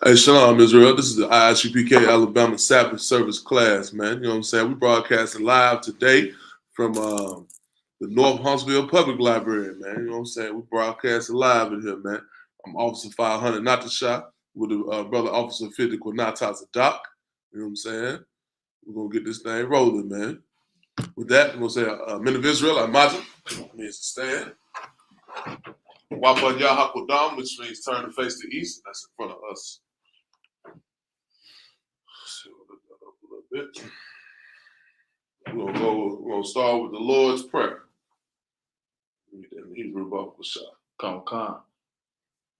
Hey, Shalom, Israel. This is the ISUPK Alabama Sabbath Service class, man. You know what I'm saying? We broadcasting live today from the North Huntsville Public Library, man. You know what I'm saying? We broadcasting live in here, man. I'm Officer 500, not the shot, with the brother Officer 50, Quanatas Doc. You know what I'm saying? We're going to get this thing rolling, man. With that, I'm going to say, Men of Israel, Imagine, means to stand. Wapa Yahakodam, which means turn to face the east. That's in front of us. We're gonna start with the Lord's Prayer. Read that in Hebrew Bible shot. Come.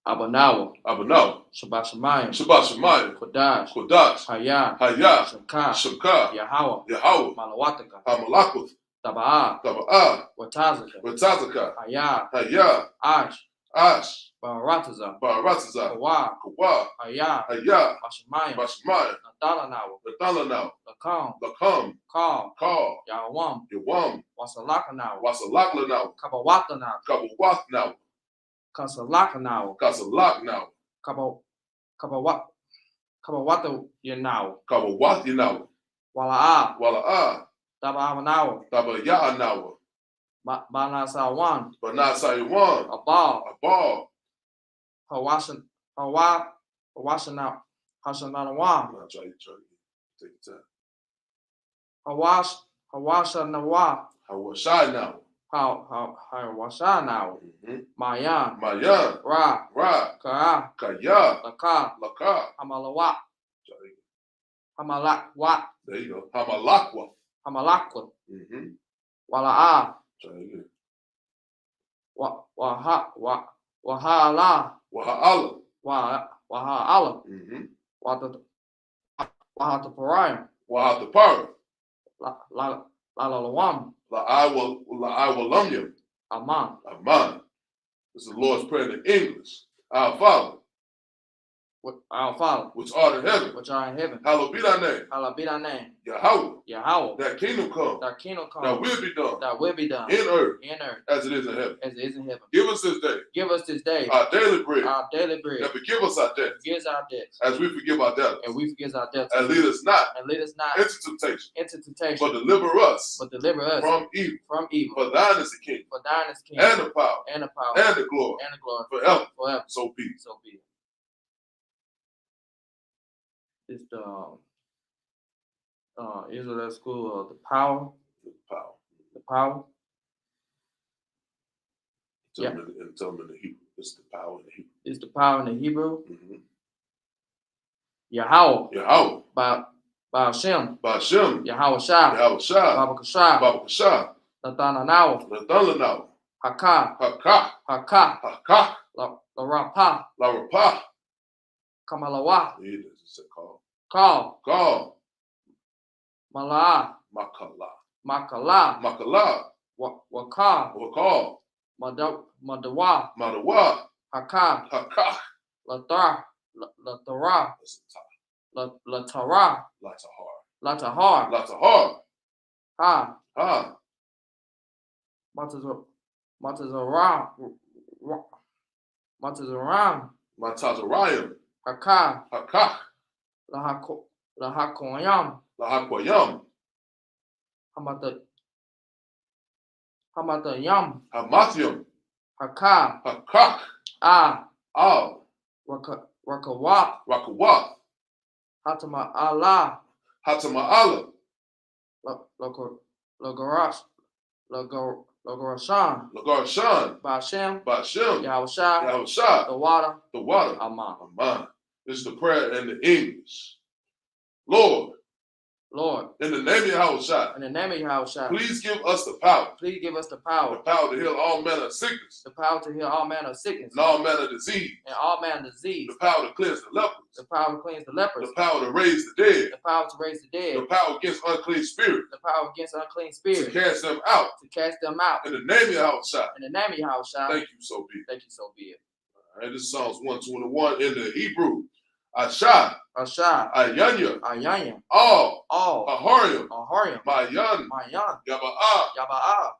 Abanawa. Shabbat Shemayim. Kodash. Hayah. Shakah. Yahweh. Malawataka. Taba'ah. Watazaka. Hayah. Ash. Barataza. Kawa. Hayah. Bashemayim. Nathalanawa. Lakam. Call. Yawam. Wasalakanawa. Kabawatanawa. Kasalakanawa. Kabawata Yanawa. Wala'ah. Taba'anawa. Banasawan. Abal. Hawashanawa. Hawashanawa. Hawashanawa. Mayan. Ra. Kaya. Laka. Hamalawat. There you go. Hamalakwa. Wala'ah. Waha'ala. Wahataparayim. Lalawam. La'awalumyam. Aman. This is the Lord's Prayer in English. Our Father, which art in heaven, hallowed be thy name. Yahweh. That kingdom come. That will be done. In earth. As it is in heaven. Give us this day. Our daily bread. And forgive us our debts. As we forgive our debtors. And lead us not into temptation. But deliver us. From evil. For thine is the kingdom. And the power. And the glory. Forever. So be it. It's the Israel School of the Power. Tell them in the Hebrew. It's the power in the Hebrew. It's the power in the Hebrew. Mm-hmm. Yahweh. Ba Hashem. Yahweh Shah. Baba Kashah. Nathalanawa. Haka. La Rapah. Kamalawa. Call. Mala'ah. Makala. Wakal. Madawa. Haka. Latara. Latahar. Ha. Matazarayim. Haka. Lahakoyam. Hamatayam. Haka. Al. Rakawat. Hatama'ala. Lagarashan. Ba'ashem. Yahweh. The water. Aman. This is the prayer in the English. Lord. In the name of Yahushua. Please give us the power. The power to heal all manner of sickness. And all manner of disease. The power to cleanse the lepers. The power to raise the dead. The power against unclean spirits. To cast them out. In the name of Yahushua. Thank you, so be it. All right, this is Psalms 121 in the Hebrew. Asha. Ayanya. All. Ahariam. Mayan. Yaba'ah.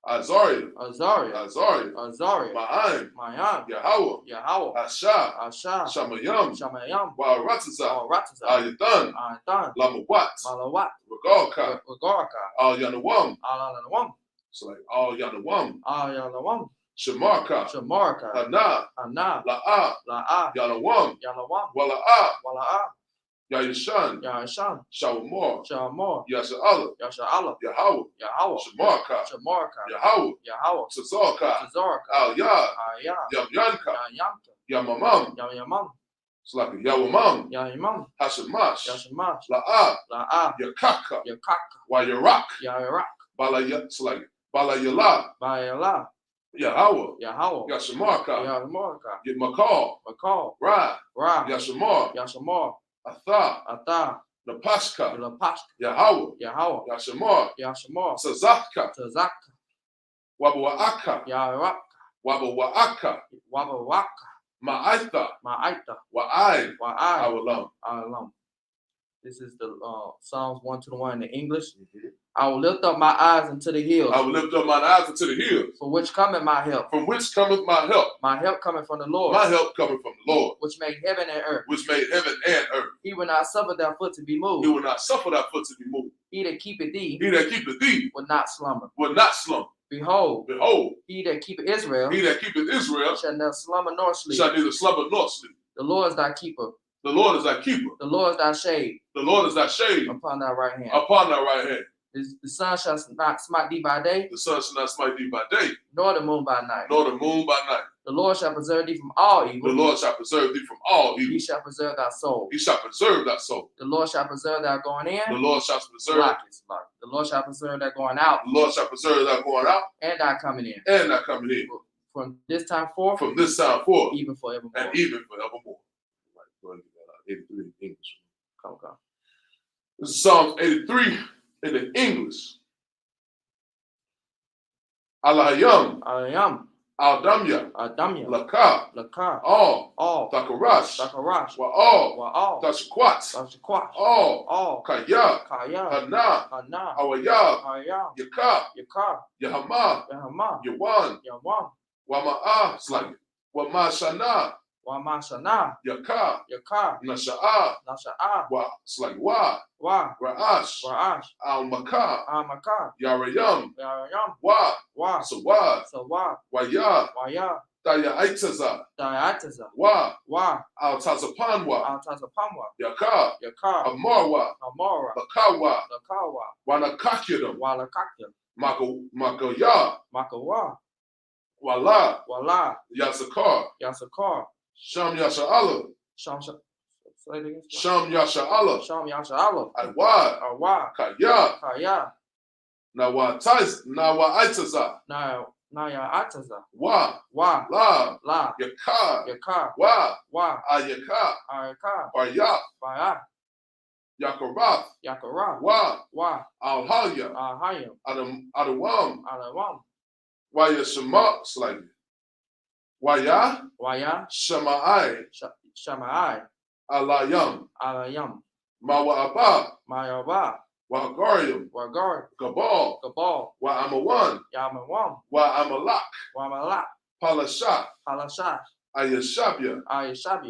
Azaria. Ma'am. Yahweh. Asha. Shamayam. Wa'aratazah. Ayathan. Lamawat. Regalka. Al Yanawam. It's like Al Yanawam. Shamarka. Hana. La'a. Yanawam. Wala'a. Yayishan. Shawamor. Yasha'Allah. Yahweh. Shamarka. Yahweh. Tzazarka. Al Yad. Yamyanka. Yamamam. It's like Yawamam. Hashamash. La'a. Yakaka. Wayarak. It's like Balayala. Yahweh. Yashamarka. Makal. Ra. Yashamar. Atha. Napashka. Yahweh. Yashamar. Sazaka. Wabawa'aka. Ma'aitha. Wa'ai. Awalam. This is the Psalms 121 in the English. I will lift up my eyes into the hills. For which cometh my help. My help cometh from the Lord. Which made heaven and earth. He will not suffer thy foot to be moved. He that keepeth thee. Will not slumber. Behold. He that keepeth Israel. Shall neither slumber nor sleep. The Lord is thy keeper. The Lord is thy keeper. The Lord is thy shade. Upon thy right hand. The sun shall not smite thee by day. Nor the moon by night. The Lord shall preserve thee from all evil. He shall preserve thy soul. The Lord shall preserve thy going in. The Lord shall preserve. The Lord shall preserve thy going out. And thy coming in. From this time forth. Even forevermore. Right, 83 in English. Come. This is Psalms 83 in the English. Alayam. Aldamya. Laka. All. Takarash. Wa'al. Tashakwat. All. Kaya. Hana. Awaya. Yaka. Yahama. Yawan. Wama'a. It's like Wamashana. Yaka. Nasha'a. It's like Ra'ash. Al-Makah. Yarayam. Sawad. Waya. Daya'itaza. Wa. Al-Tazapanwa. Yaka. Amarwa. Lakawa. Wanakakidam. Makaya. Wala. Yasakar. Sham Yasha'Allah. Sham Yasha'Allah. Awad. Kaya. Nawa'itaza. Wa. La. Yaka. Wa. Ayaka. Waya. Yakarath. Wa. Al-Hayya. Adawam. Waya Shema. It's like Waya. Shama'ai. Alayam. Mawa'aba. Wa'agarium. Gabal. Wa'amawan. Wa'amalak. Palasha. Ayashabya.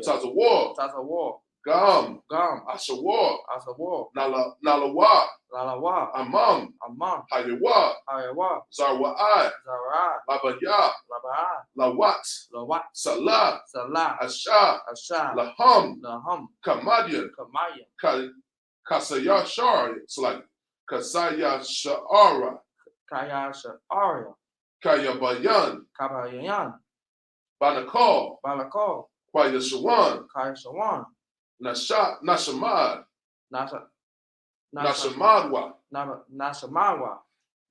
Tazawar. Gam. Asawar. Nalawa. Amam. Hayawa. Zarwa'ai. Labaya. Lawat. Salah. Asha. Laham. Kamadian. Kasayashar. It's like Kasayashara. Kayabayan. Banakal. Kwayashawan. Nashamad. Nashamadwa.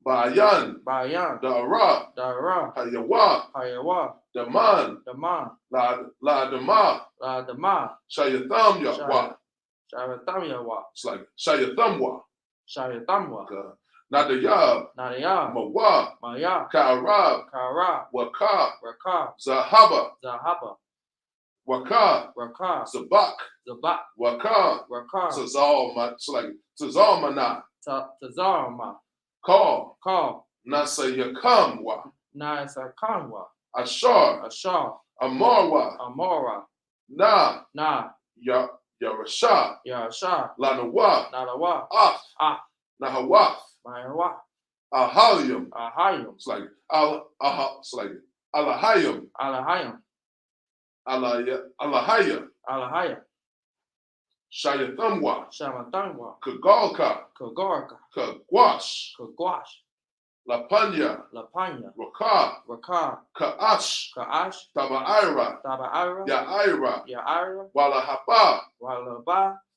Bayan. Dara. Hayawa. Daman. La Dama. Shayathamya. It's like Shayathamwa. Nadayab. Mawa. Ka'arab. Waka. Zahaba. Waka. Zabak. Waka. Tazalmana. Call. Nasaya Kamwa. Nasa Kanwa. Ashar. Ashar. Amarwa. Amora. Na. Na. Yarasha. Yarasha. Lanawa. Nalawa. Nahawath. Mahawa. Ahalium. Ahayim. It's like it's like Alahayim. Alahayim. Alahaya. Alahaya. Shayathamwa. Shamatangwa. Kagalka. Kagarka. Kagwash. Kagwash. Lapanya. Lapanya. Rakar. Kaash. Tabaira. Yaira. Walahaba.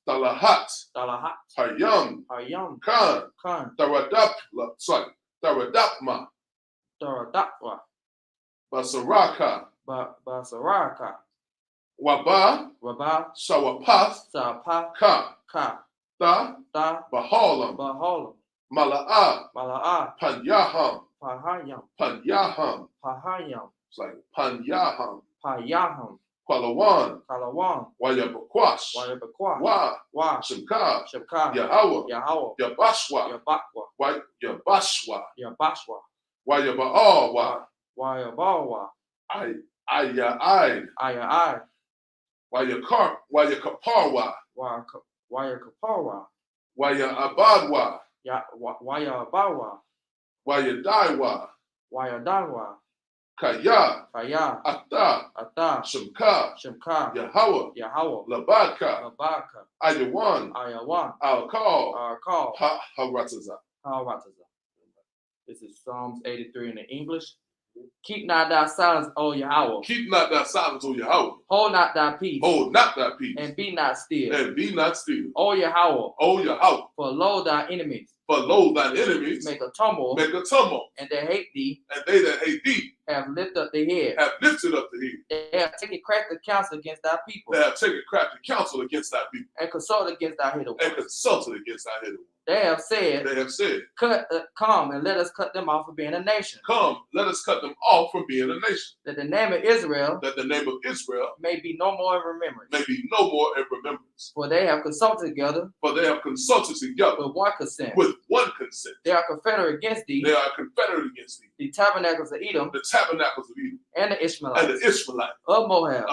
Talahat. Hayam. Khan. Taradapma. Basaraka. Waba. Sawapath. Ka. Bahalam. Mala'a. Panyaham. It's like Panyaham. Palawan. Wayabakwash. Wa. Shimka. Yahawah. Yabashwa. Wayaba'awa. Ayai. Wayakaparwa. Wayabadwa. Wayadaiwa. Kaya. Ata. Shimka. Yahawah. Labadka. Ayawan. Al-Kal. Harataza. This is Psalms 83 in the English. Keep not thy silence, O Yahweh. Keep not thy silence, O Yahweh. Hold not thy peace. And be not still. O Yahweh. For lo thine enemies. Make a tumult. And they hate thee. Have lifted up the head. They have taken crafty counsel against thy people. And consulted against thy hidden ones. They have said, come and let us cut them off from being a nation. That the name of Israel may be no more in remembrance. For they have consulted together with one consent. They are confederate against thee. The tabernacles of Edom. And the Ishmaelites. Of Moab.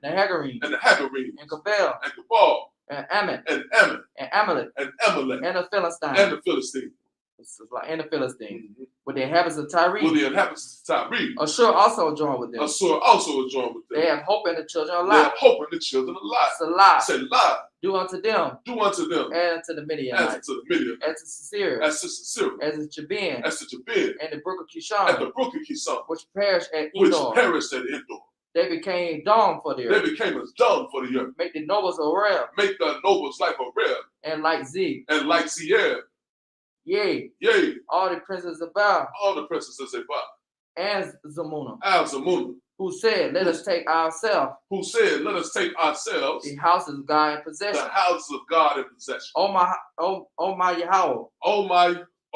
And the Hagarim. And Cabal. And Ammon. And Amalek. And the Philistines. It's like and the Philistines. Mm-hmm. With the inhabitants of Tyre. Ashur also joined with them. They have hope in the children of Lot. Salah. Do unto them. And to the Midianites. As to Sisera. As to Jabin. And the brook of Kishon. Which perished at Endor. They became dumb for the earth. Make the nobles like Oreb. And like Z. Yea. All the princes of Baal. And Zamunah. Who said, let us take ourselves. The houses of God in possession. Oh my Yahweh.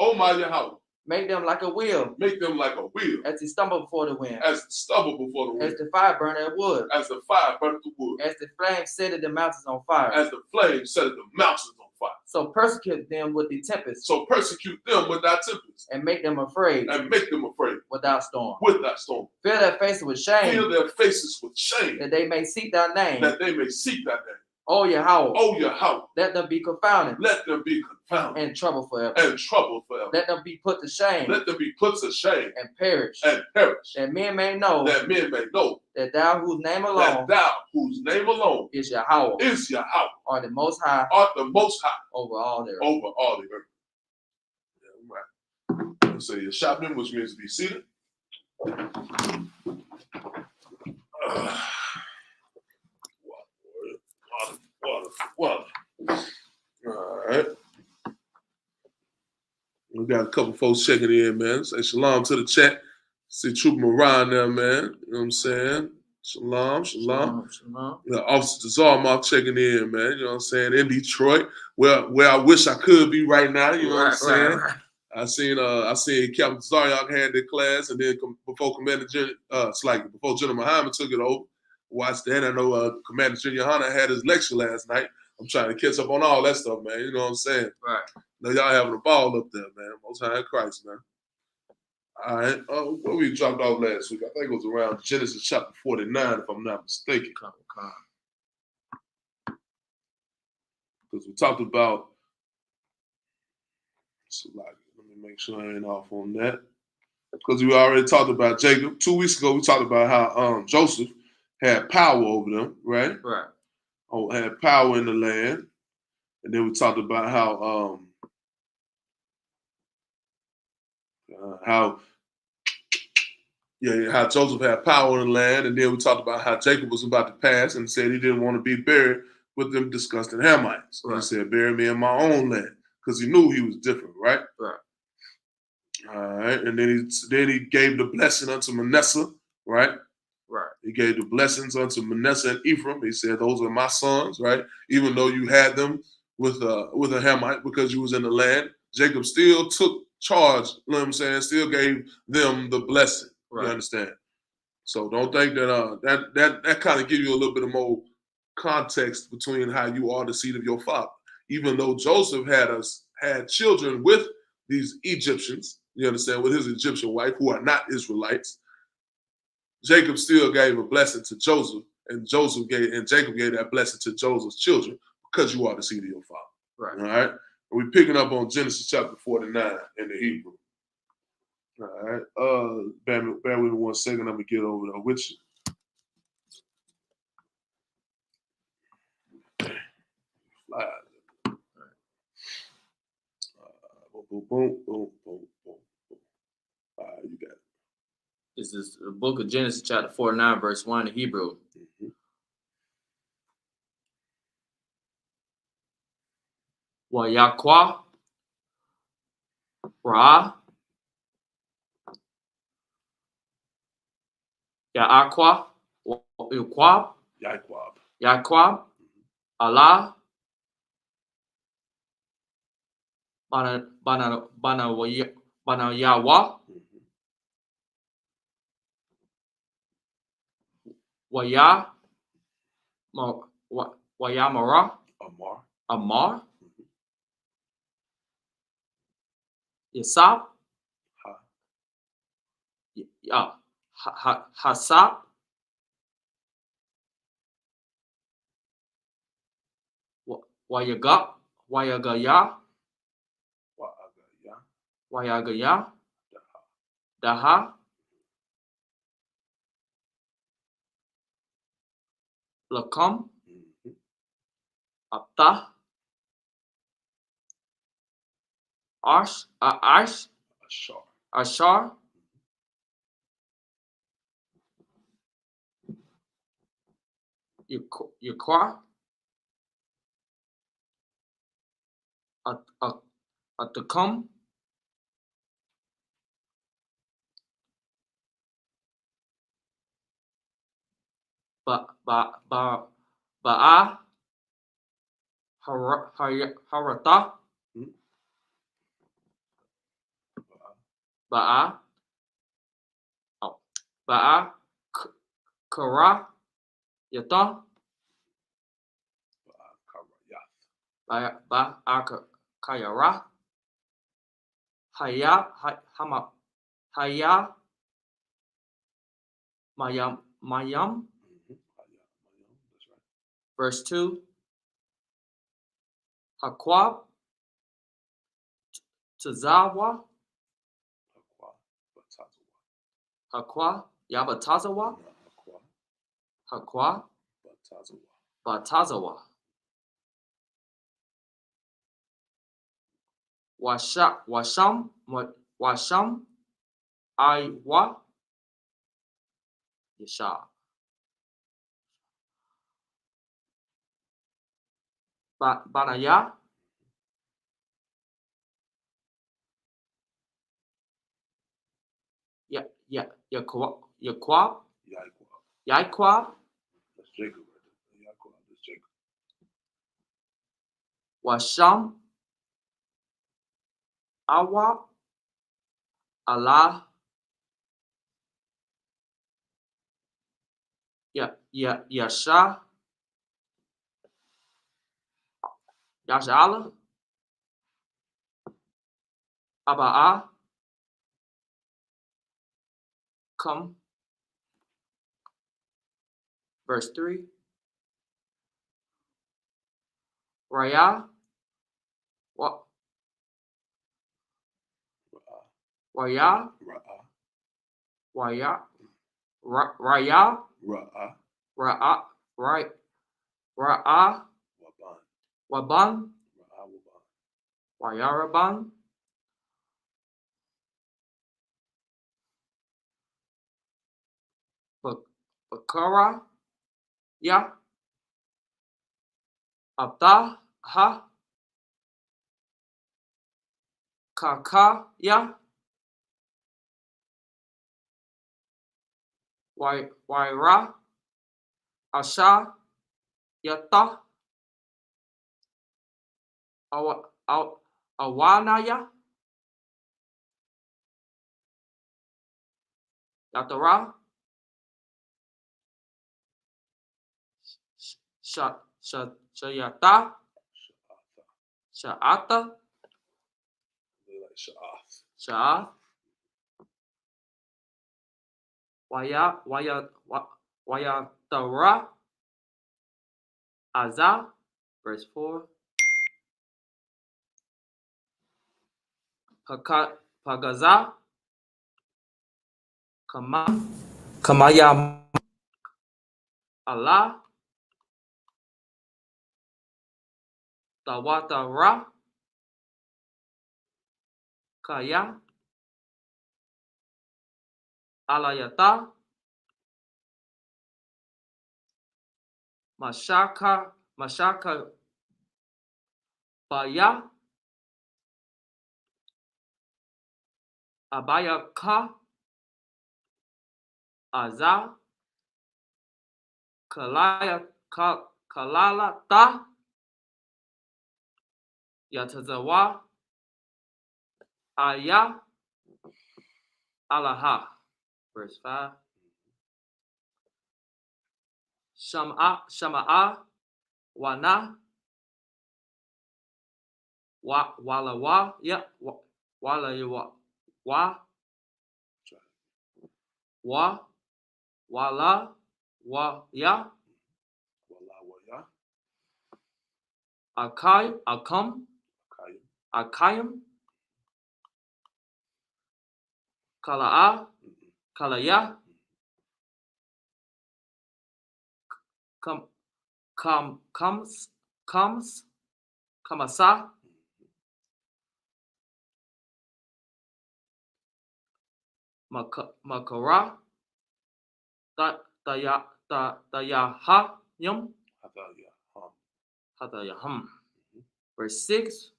Oh my Yahweh. Make them like a wheel. As they stumble before the wind. As the fire burn at wood. As the flame set the mountains on fire. So persecute them with the tempest. And make them afraid. Without storm. Fill their faces with shame. That they may seek thy name. O Yahweh. Let them be confounded. And trouble forever. Let them be put to shame. And perish. That men may know. That thou whose name alone. Is Yahweh. Are the most high. Over all the earth. Yeah, right. So your shopping, which means to be seated. Water. All right. We got a couple folks checking in, man. Say shalom to the chat. See Trooper Moran there, man. You know what I'm saying? Shalom. Yeah, Officer Zarmark checking in, man. You know what I'm saying? In Detroit, where I wish I could be right now. You know what I'm saying? Right. I seen Captain Zaryak had their class, and then before before General Muhammad took it over. Watched that. I know Commander Junior Hunter had his lecture last night. I'm trying to catch up on all that stuff, man. You know what I'm saying? Right. Now y'all having a ball up there, man. Most High in Christ, man. All right. Where we dropped off last week? I think it was around Genesis chapter 49, if I'm not mistaken. Because we talked about. So let me make sure I ain't off on that. Because we already talked about Jacob. 2 weeks ago, we talked about how Joseph had power over them, right? Right. Oh, had power in the land. And then we talked about how Joseph had power in the land. And then we talked about how Jacob was about to pass and said he didn't want to be buried with them disgusting Hamites. Right. He said, bury me in my own land. Because he knew he was different, right? Right. All right. And then he gave the blessing unto Manasseh, right? Right. He gave the blessings unto Manasseh and Ephraim. He said, those are my sons, right? Even though you had them with a Hamite because you was in the land, Jacob still took charge, you know what I'm saying? Still gave them the blessing. Right. You understand? So don't think that that kind of gives you a little bit of more context between how you are the seed of your father. Even though Joseph had children with these Egyptians, you understand, with his Egyptian wife, who are not Israelites, Jacob still gave a blessing to Joseph, and Jacob gave that blessing to Joseph's children because you are the seed of your father. Right. All right. And we're picking up on Genesis chapter 49 in the Hebrew. All right. Bear with me 1 second. I'm gonna get over there with you. Fly. Boom, boom, boom, boom, boom, boom. All right, you got it. This is the book of Genesis, chapter 49, verse 1 in Hebrew. Wayakwa Ra Yaakwa Yaquab Allah Bana Yawa Waya Wayamara Amar Yasab Hasab Wayagaya Daha Lakam Apta Ashar Yakwa Atakam Ba'a Harata Ba'a Kara Yata Ba'a Kayara Haya Mayam. Verse 2 Hakwab Tazawa Hakwa Yabatazawa Hakwa Batazawa Washam Iwa Yasha Banaya Yaquab That's Jacob. Yaquab, that's Jacob. Washam Awa Allah Yasha Yashala Aba'a come. Verse 3. Raya. What? Waya. Waya. Raya. Ra'a. Right. Ra'a. Waban. Wayaraban. Bakara. Ya. Abdaha. Kakaya. Waira. Asha. Yata. Awanaya. Yatara. Shayata. Sha'ata. Sha'ath. Wayatara. Azah. Verse 4. Pagaza. Kamaya. Allah. Tawatara. Kaya. Alayata. Mashaka Baya. Abayaka. Azah. Kalalata. Yatazawa. Aya. Alaha. Verse 5. Shama'a. Wana. Walawa. Yeah. Walawa. Wala. Ya. Akayam. Kala'a. Kalaya. Kamasa. Makara. Dayahayam. Hadayaham. Verse 6.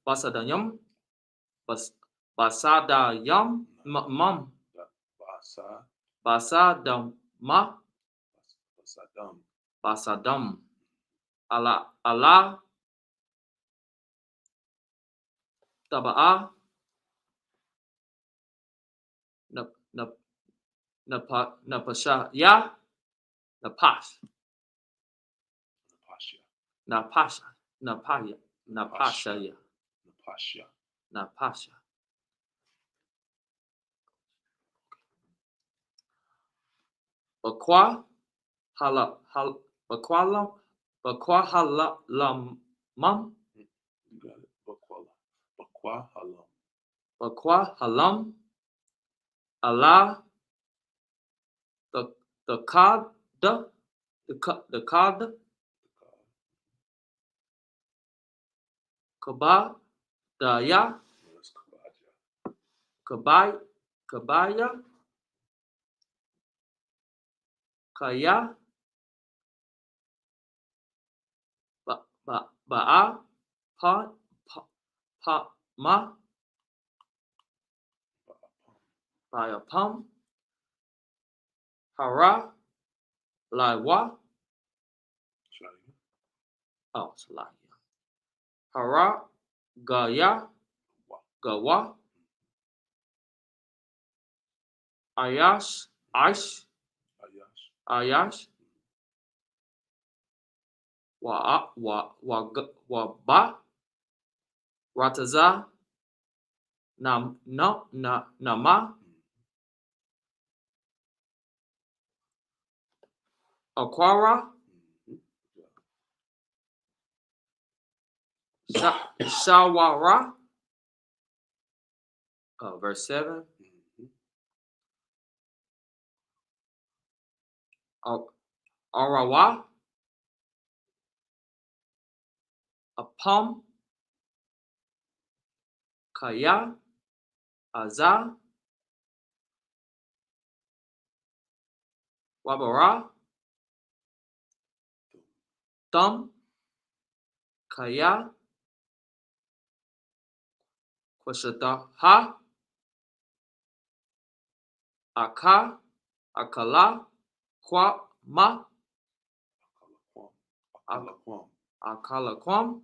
Basadayam. Basadayam. Mum. Basadama. Basadam. Allah. Taba'a. Napasha. Ya. Napasha. Bakwa halamam. Bakwa halam. Allah. The card. The card. Kaba. Daya. Kabaya. Kaya. Ba'a. Ma. Bayapam. Hara. Laiwa. Oh, it's Laiwa. Hara. Gaya. Gawa. Ayash. Waba. Rataza. Nama. Aquara. Shawara. Verse 7. Arawa. Apam. Kaya. Azah. Wabara. Thumb. Kaya. Kwashataha. Aka. Akala. Kwama. Akalaquam.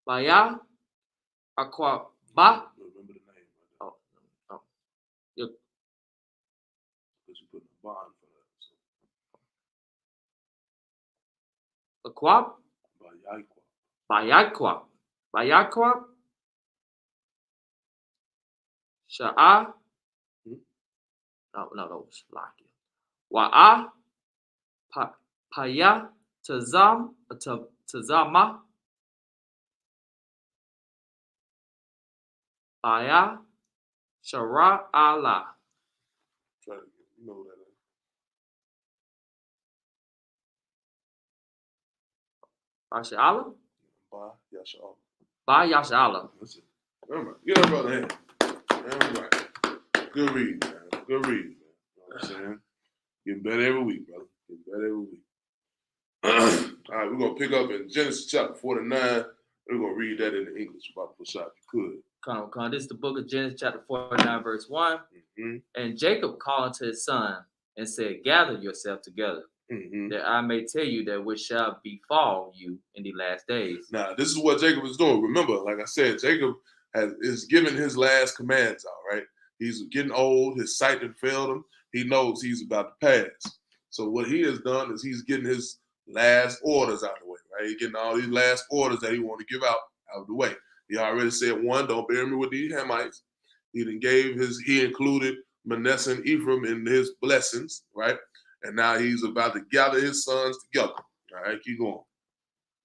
Baya. Aquaba. Remember the name. Oh. Because you put a bond for that. Aquab. Bayaqua. Sha'a. No, that was Laki. Wa'a. Paya. Tazama. Baya. Shara Allah. Try to get, you know that. Basha Allah? Ba Yasha Allah. That's it. All right. Get up, brother hand. All right. Good reading, man. Good reading, man. You know what I'm saying? Getting better every week, brother. Getting better every week. All right, we're going to pick up in Genesis chapter 49. We're going to read that in the English, about the shot if you could. Come. This is the book of Genesis chapter 49, verse 1. Mm-hmm. And Jacob called unto his son and said, gather yourself together, that I may tell you that which shall befall you in the last days. Now, this is what Jacob is doing. Remember, like I said, Jacob is giving his last commands out, right? He's getting old. His sight had failed him. He knows he's about to pass. So what he has done is he's getting his last orders out of the way, right? He's getting all these last orders that he want to give out of the way. He already said, one, don't bury me with these Hamites. He included Manasseh and Ephraim in his blessings, right? And now he's about to gather his sons together. All right, keep going.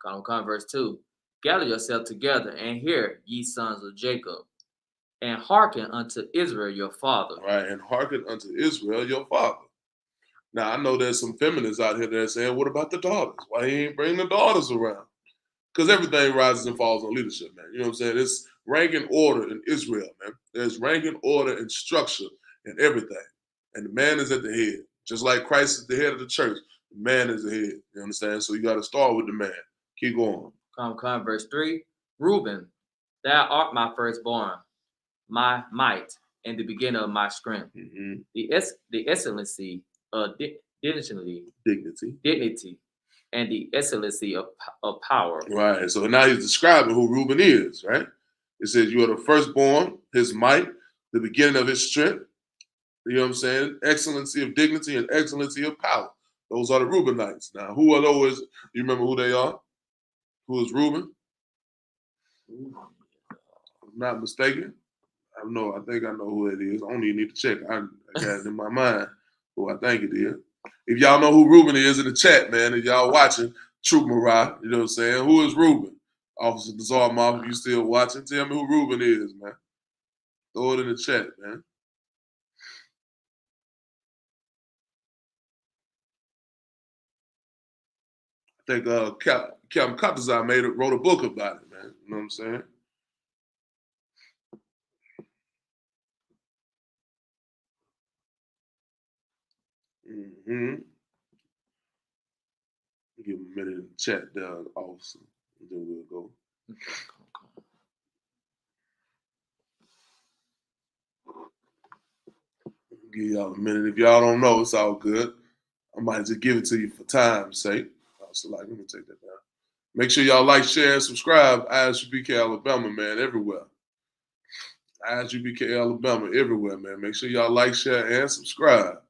Come, verse 2. Gather yourself together and hear, ye sons of Jacob, and hearken unto Israel your father. Right, and hearken unto Israel your father. Now, I know there's some feminists out here that are saying, what about the daughters? Why he ain't bringing the daughters around? Because everything rises and falls on leadership, man. You know what I'm saying? It's rank and order in Israel, man. There's rank and order and structure in everything. And the man is at the head. Just like Christ is the head of the church, the man is the head. You understand? So you got to start with the man. Keep going. Come, verse 3. Reuben, thou art my firstborn, my might, and the beginning of my strength. Mm-hmm. The excellency of dignity, and the excellency of power. Right. So now he's describing who Reuben is, right? It says you are the firstborn, his might, the beginning of his strength. You know what I'm saying? Excellency of dignity and excellency of power. Those are the Reubenites. Now, who are those? You remember who they are? Who is Reuben? If I'm not mistaken. I think I know who it is. I don't even need to check. I got it in my mind who I think it is. If y'all know who Reuben is in the chat, man, if y'all watching, Troop Mariah, you know what I'm saying? Who is Reuben? Officer Nazar Mob, if you still watching, tell me who Reuben is, man. Throw it in the chat, man. I think Captain Katazai wrote a book about it, man. You know what I'm saying? Mm-hmm. Give him a minute in the chat down, officer, and then we'll go. Give y'all a minute. If y'all don't know, it's all good. I might just give it to you for time's sake. So, let me take that down. Make sure y'all like, share, and subscribe. ISUBK Alabama, man, everywhere. ISUBK Alabama, everywhere, man. Make sure y'all like, share, and subscribe.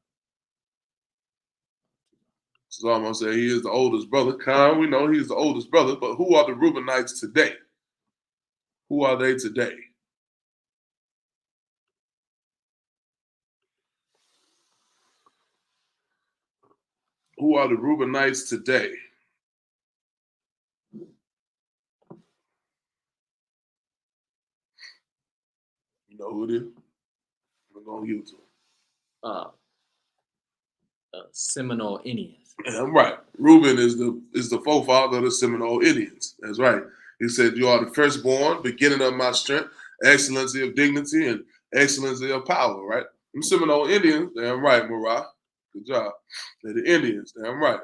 So I'm going to say he is the oldest brother. Khan, we know he's the oldest brother, but who are the Reubenites today? Who are they today? Who are the Reubenites today? You know who it is? I'm going to give it to him. Seminole Indians. Yeah, I'm right. Reuben is the forefather of the Seminole Indians. That's right. He said, "You are the firstborn, beginning of my strength, excellency of dignity, and excellency of power." Right? Them Seminole Indians. Damn right, Murrah. Good job. They're the Indians. Damn right.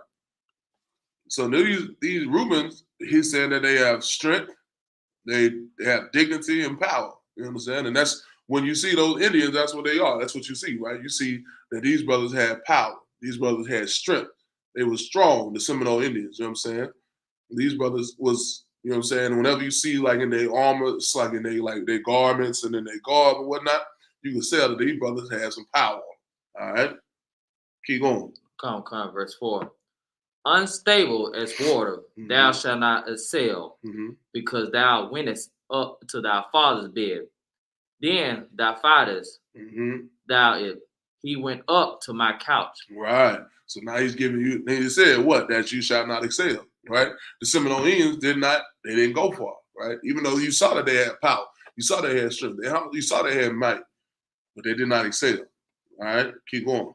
So these Reubens, he's saying that they have strength, they have dignity and power. You understand? And that's when you see those Indians, that's what they are. That's what you see, right? You see that these brothers had power. These brothers had strength. They were strong, the Seminole Indians, you know what I'm saying? These brothers was, you know what I'm saying? Whenever you see like in their armor, it's like in their garments and in their garb and whatnot, you can tell that these brothers had some power. All right? Keep going. Come, verse 4. Unstable as water, thou shalt not assail, because thou wentest up to thy father's bed. Then thy father's, he went up to my couch. Right. So now he's giving you, he said what? That you shall not excel, right? The Seminole Indians they didn't go far, right? Even though you saw that they had power, you saw they had strength, you saw they had might, but they did not excel. All right, keep going.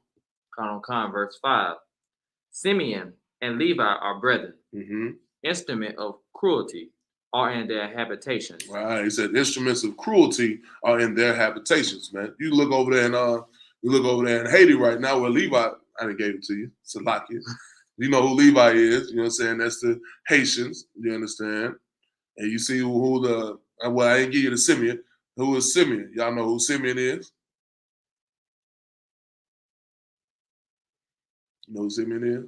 Verse 5. Simeon and Levi are brethren. Instrument of cruelty are in their habitations. Right. He said instruments of cruelty are in their habitations, man. You look over there in Haiti right now where Levi, I didn't gave it to you, Salakia. You know who Levi is, you know what I'm saying? That's the Haitians, you understand? And you see who I didn't give you the Simeon. Who is Simeon? Y'all know who Simeon is? You know who Simeon is?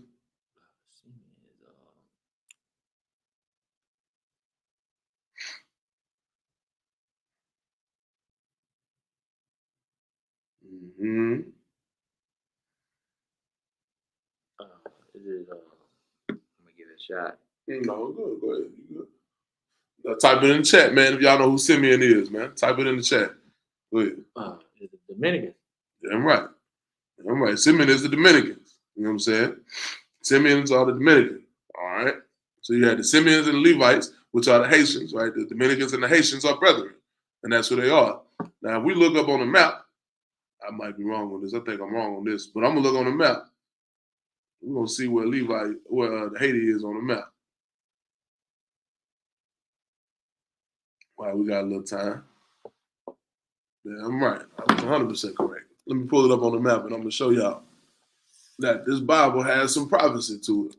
Let me give it a shot. No, go ahead. You good. Type it in the chat, man, if y'all know who Simeon is, man. Type it in the chat. Go ahead. It's the Dominican. Damn right. Damn right. Simeon is the Dominicans. You know what I'm saying? Simeons are the Dominicans. All right. So you had the Simeons and the Levites, which are the Haitians, right? The Dominicans and the Haitians are brethren. And that's who they are. Now, if we look up on the map, I might be wrong on this. I think I'm wrong on this. But I'm going to look on the map. We're going to see where Haiti is on the map. All right, we got a little time. Yeah, I'm right. I was 100% correct. Let me pull it up on the map, and I'm going to show y'all that this Bible has some prophecy to it.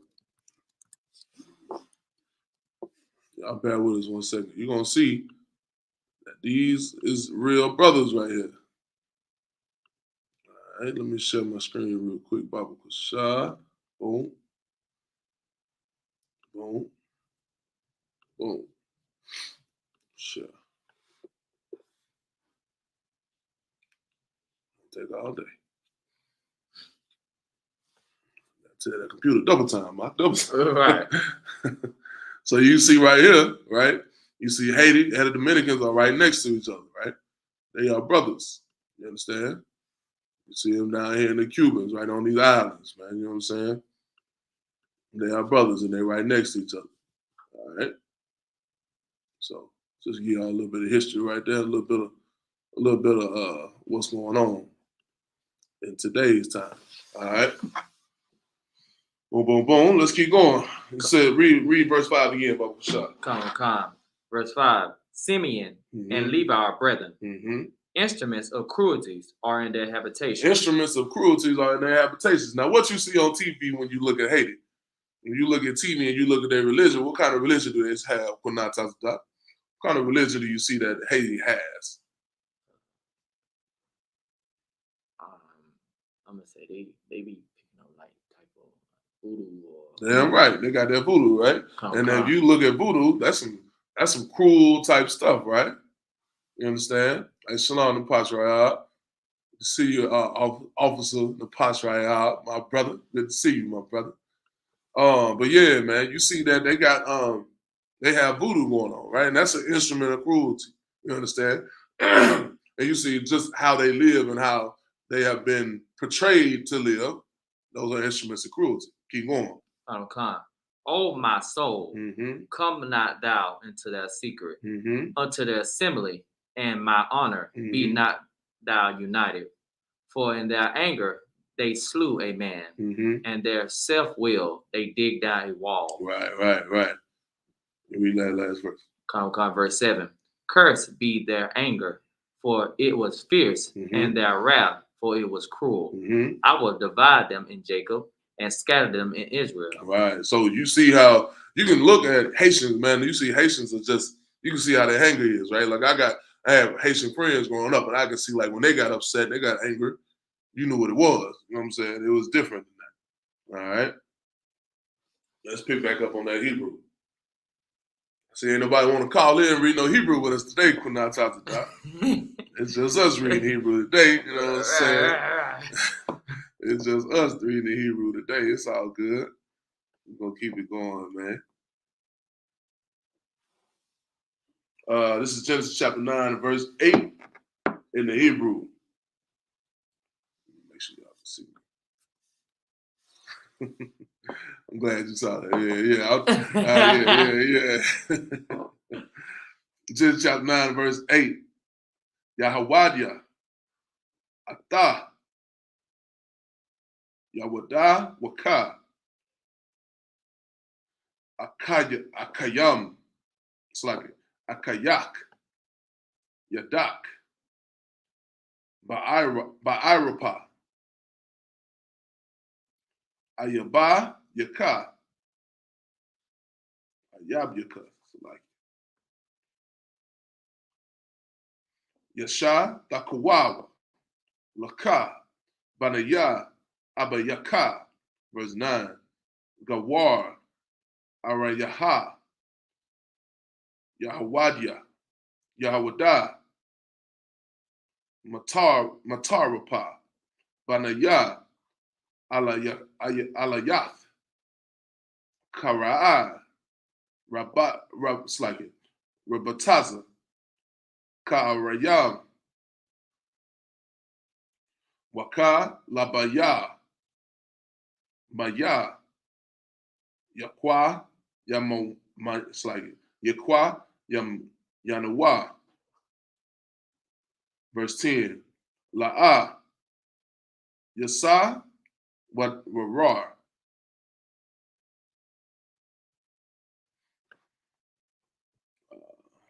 Y'all bear with us 1 second. You're going to see that these is real brothers right here. All right, let me share my screen real quick. Bible Kashah. Boom. Boom. Boom. Sure. Take all day. To that computer double time, double time. Right. So you see right here, right? You see Haiti and the Dominicans are right next to each other, right? They are brothers. You understand? You see them down here in the Cubans, right on these islands, man. You know what I'm saying? They are brothers and they're right next to each other. All right. So just give y'all a little bit of history right there, a little bit of what's going on in today's time. All right. Boom, boom, boom. Let's keep going. It said, read verse 5 again, Baba Shah. Come. Verse 5. Simeon and Levi are brethren. Instruments of cruelties are in their habitations. Instruments of cruelties are in their habitations. Now, what you see on TV when you look at Haiti, when you look at TV and you look at their religion, what kind of religion do they have? What kind of religion do you see that Haiti has? I'm going to say they be picking up like type of voodoo or... Damn right. They got that voodoo, right? If you look at voodoo, that's some cruel type stuff, right? You understand? Like Shalom Napashrayah. See you, Officer Napashrayah, my brother. Good to see you, my brother. But yeah, man, you see that they got they have voodoo going on, right? And that's an instrument of cruelty. You understand? And you see just how they live and how they have been portrayed to live. Those are instruments of cruelty. Keep going. O my soul, come not thou into their secret, unto the assembly, and my honor be not thou united. For in their anger they slew a man, and their self-will they dig down a wall. Right. Read that last verse. Verse 7. Cursed be their anger, for it was fierce, and their wrath, for it was cruel. I will divide them in Jacob and scatter them in Israel. Right. So you see how you can look at Haitians, man. You see Haitians are just, you can see how their anger is, right? Like I have Haitian friends growing up, and I can see like when they got upset, they got angry. You knew what it was. You know what I'm saying? It was different than that. All right. Let's pick back up on that Hebrew. See, ain't nobody want to call in and read no Hebrew with us today, Kunal Tata. It's just us reading Hebrew today, you know what I'm saying? It's just us reading Hebrew today. It's all good. We're going to keep it going, man. This is Genesis chapter 9, verse 8 in the Hebrew. Make sure y'all can see. I'm glad you saw that. Yeah. Genesis chapter 9, verse 8. Yahawadia, Atah, Yawada, Waka, Akayam, it's like Akayak, Yadak, Ba'irapa, Ayaba, Yaka, Ayab Yaka, it's like Yasha, Takuwawa, Laka, Banaya, Abayaka, verse 9, Gawar, Arayaha, Yahawadia, Yahawada, Matarapa, Banaya, Alayath, Kara'a, Rabataza, Ka'arayam, Waka, Labaya, Maya, Yakwa, Yamo, it's like Yakwa, Yanawa. Verse 10. La'a, Yasa, what Warar.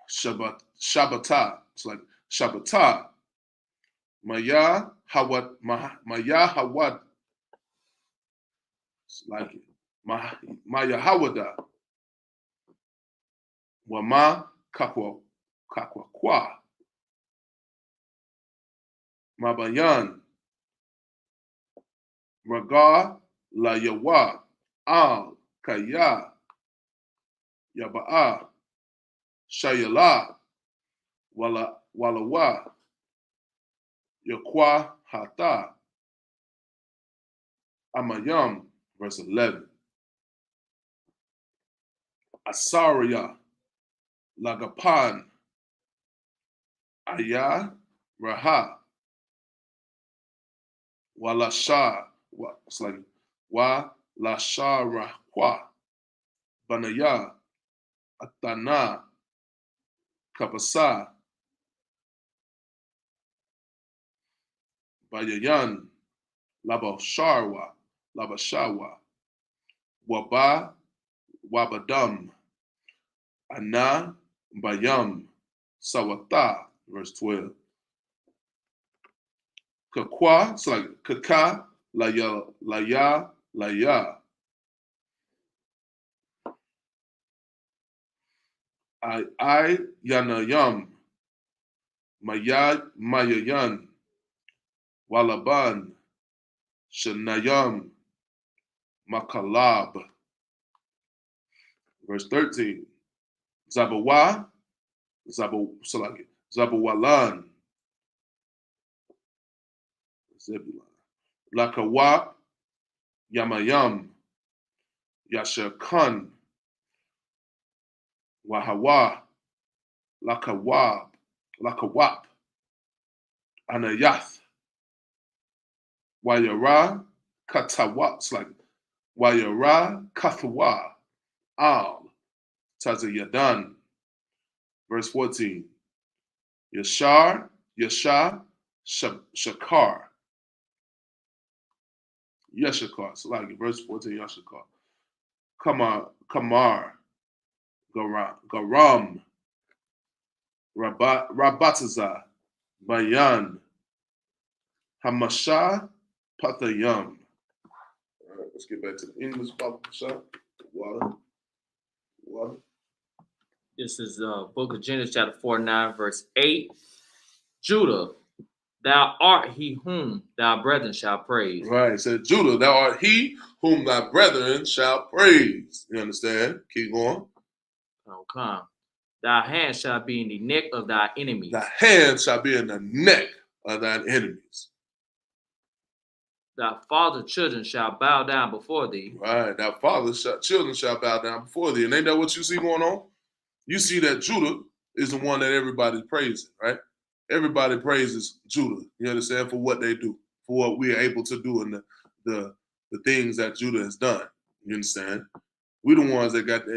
Shabbatah. It's like Shabbatah. Maya Hawad. Maya Hawad. It's like it. Maya Hawada. Wama Kakwa Kwa. Mabayan. Raga La Yawa. Al Kaya. Yaba'a. Shayala. Walawa. Yakwa Hata. Amayam. Verse 11. Asaria. Lagapan. Aya. Raha. Walasha. It's like Wa Lasha Rahwa. Banaya. Atana. Kapasa. Bayayan. Labasharwa. Waba. Wabadam. Ana. Bayam. Sawata. Verse 12. Kakwa. It's like Kaka. Laya. I Yanayam. Mayayan. Walaban. Shanayam. Makalab. Verse 13. Zabawa. Zabawalan. Zebulon. Lakawa. Yamayam. Yashakun, Wahawa, Lakawab, Anayath, Wayara, Katawa. It's like Wayara, Kathawa, Al, Tazayadan. Verse 14. Yashar, Shakar. Yeshakar. So like verse 14, Yeshakar. Kamar, Garam, Rabatazah, Bayan, Hamasha, Pathayam. All right, let's get back to the English Bible shop. Water. This is book of Genesis chapter 49, verse 8. Judah, thou art he whom thy brethren shall praise. Right. It said, Judah, thou art he whom thy brethren shall praise. You understand? Keep going. Okay. Thy hand shall be in the neck of thy enemies. Thy hand shall be in the neck of thine enemies. Thy father's children shall bow down before thee. Right. Thy father's children shall bow down before thee. And ain't that what you see going on? You see that Judah is the one that everybody's praising, right? Everybody praises Judah, you understand, for what they do, for what we are able to do, and the things that Judah has done. You understand? We're the ones that got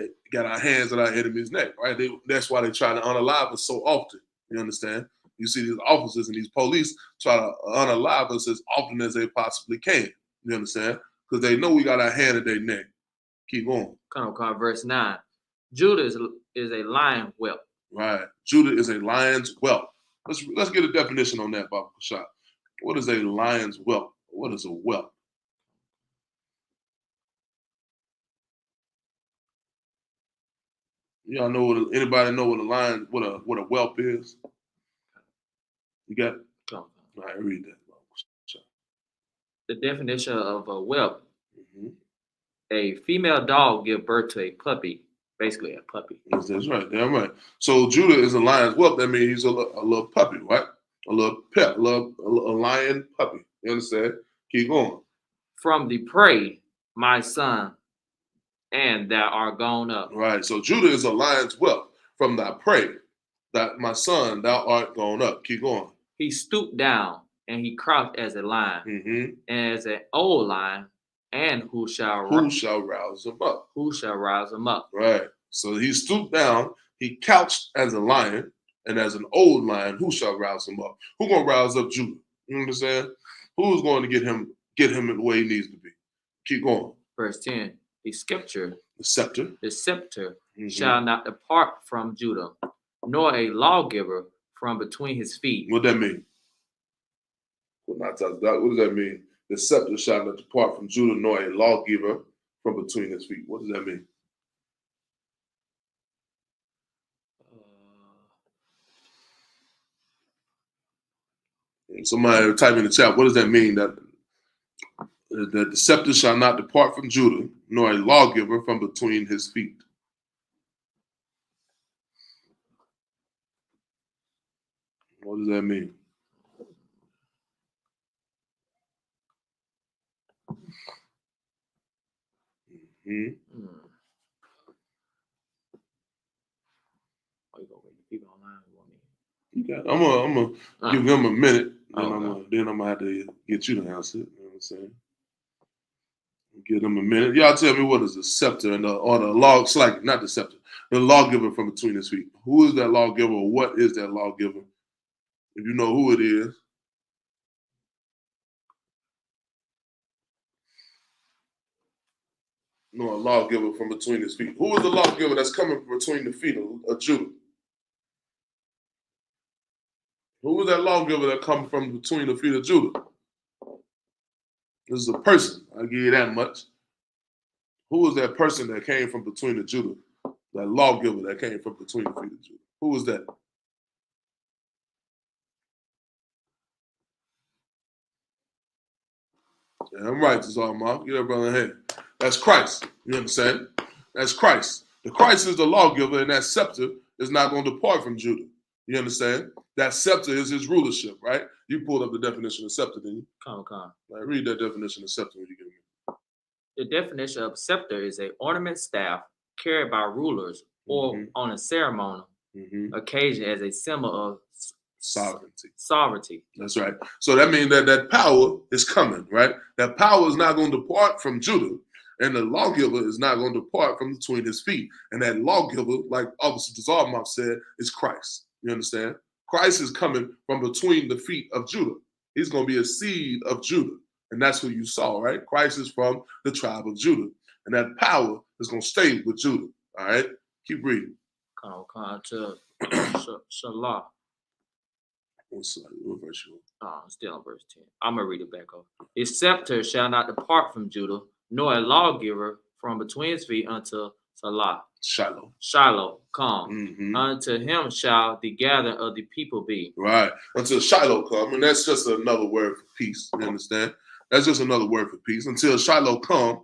our hands on our enemy's neck, right? That's why they try to unalive us so often. You understand? You see these officers and these police try to unalive us as often as they possibly can. You understand? Because they know we got our hand at their neck. Keep going. Come on, verse 9. Judah is a lion whelp. Right. Judah is a lion's whelp. Let's get a definition on that, Baba Kashab. What is a lion's whelp? What is a whelp? Y'all know anybody know what a lion, what a whelp is? You got it? All right, read that, Baba Kashab. The definition of a whelp. Mm-hmm. A female dog gives birth to a puppy. Basically, a puppy. That's right. Damn right. So Judah is a lion's whelp. That means he's a little puppy, right? A little pet, a lion puppy. You understand? Keep going. From the prey, my son, and thou art gone up. Right. So Judah is a lion's whelp. From thy prey, that my son, thou art gone up. Keep going. He stooped down and he crouched as a lion, mm-hmm. as an old lion. And who shall rouse him up? Who shall rouse him up? Right. So he stooped down, he couched as a lion, and as an old lion, who shall rouse him up? Who gonna rouse up Judah? You understand? Who's going to get him in the way he needs to be? Keep going. Verse 10. The scepter mm-hmm. shall not depart from Judah, nor a lawgiver from between his feet. What that mean? What does that mean? The scepter shall not depart from Judah, nor a lawgiver from between his feet. What does that mean? Somebody type in the chat. What does that mean? That the scepter shall not depart from Judah, nor a lawgiver from between his feet. What does that mean? Mm-hmm. Okay. I'm gonna give them a minute, then I'm gonna have to get you to answer it. You know what I'm saying? Give them a minute. Y'all tell me, what is the scepter or the law? It's like not the scepter, the lawgiver from between his feet. Who is that lawgiver? Or what is that lawgiver? If you know who it is. No, a lawgiver from between his feet. Who is the lawgiver that's coming between the feet of Judah? Who is that lawgiver that comes from between the feet of Judah? This is a person. I'll give you that much. Who is that person that came from between the Judah? That lawgiver that came from between the feet of Judah. Who was that? Yeah, I'm right, this all Mark. Get that brother hand. That's Christ. You understand? That's Christ. The Christ is the lawgiver, and that scepter is not going to depart from Judah. You understand? That scepter is his rulership, right? You pulled up the definition of scepter, didn't you? Come. Like, read that definition of scepter when you get it. The definition of scepter is an ornament staff carried by rulers or on a ceremonial occasion as a symbol of sovereignty. That's right. So that means that power is coming, right? That power is not going to depart from Judah, and the lawgiver is not going to depart from between his feet. And that lawgiver, like Officer Desarmov said, is Christ. You understand? Christ is coming from between the feet of Judah. He's going to be a seed of Judah. And that's who you saw, right? Christ is from the tribe of Judah. And that power is going to stay with Judah. All right? Keep reading. Come to Shalah. What verse you on? Still on verse 10. I'm going to read it back up. His scepter shall not depart from Judah, nor a lawgiver from between his feet until Salah. Shiloh come. Unto him shall the gathering of the people be. Right. Until Shiloh come. And that's just another word for peace. You understand? That's just another word for peace. Until Shiloh come,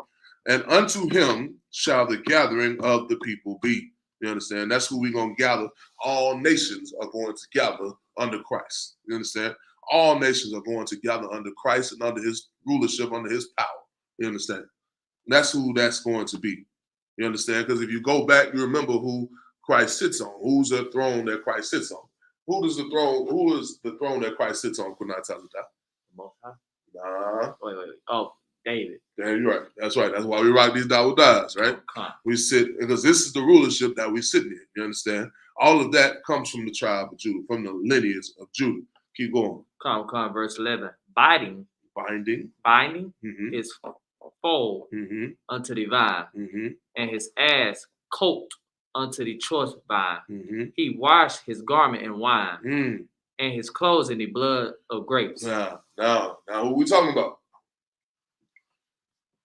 and unto him shall the gathering of the people be. You understand? That's who we're going to gather. All nations are going to gather under Christ. You understand? All nations are going to gather under Christ and under his rulership, under his power. You understand? That's who that's going to be. You understand? Because if you go back, you remember who Christ sits on. Who's the throne that Christ sits on? Who is the throne that Christ sits on? Could not tell you that. Most High? Nah. Wait. Oh, David. Yeah, you're right. That's right. That's why we rock these Dawud dies, right? We sit, because this is the rulership that we sit in. You understand? All of that comes from the tribe of Judah, from the lineage of Judah. Keep going. Come, verse 11. Binding his foal unto the vine, and his ass coat unto the choice vine. He washed his garment in wine, and his clothes in the blood of grapes. Now, who we talking about?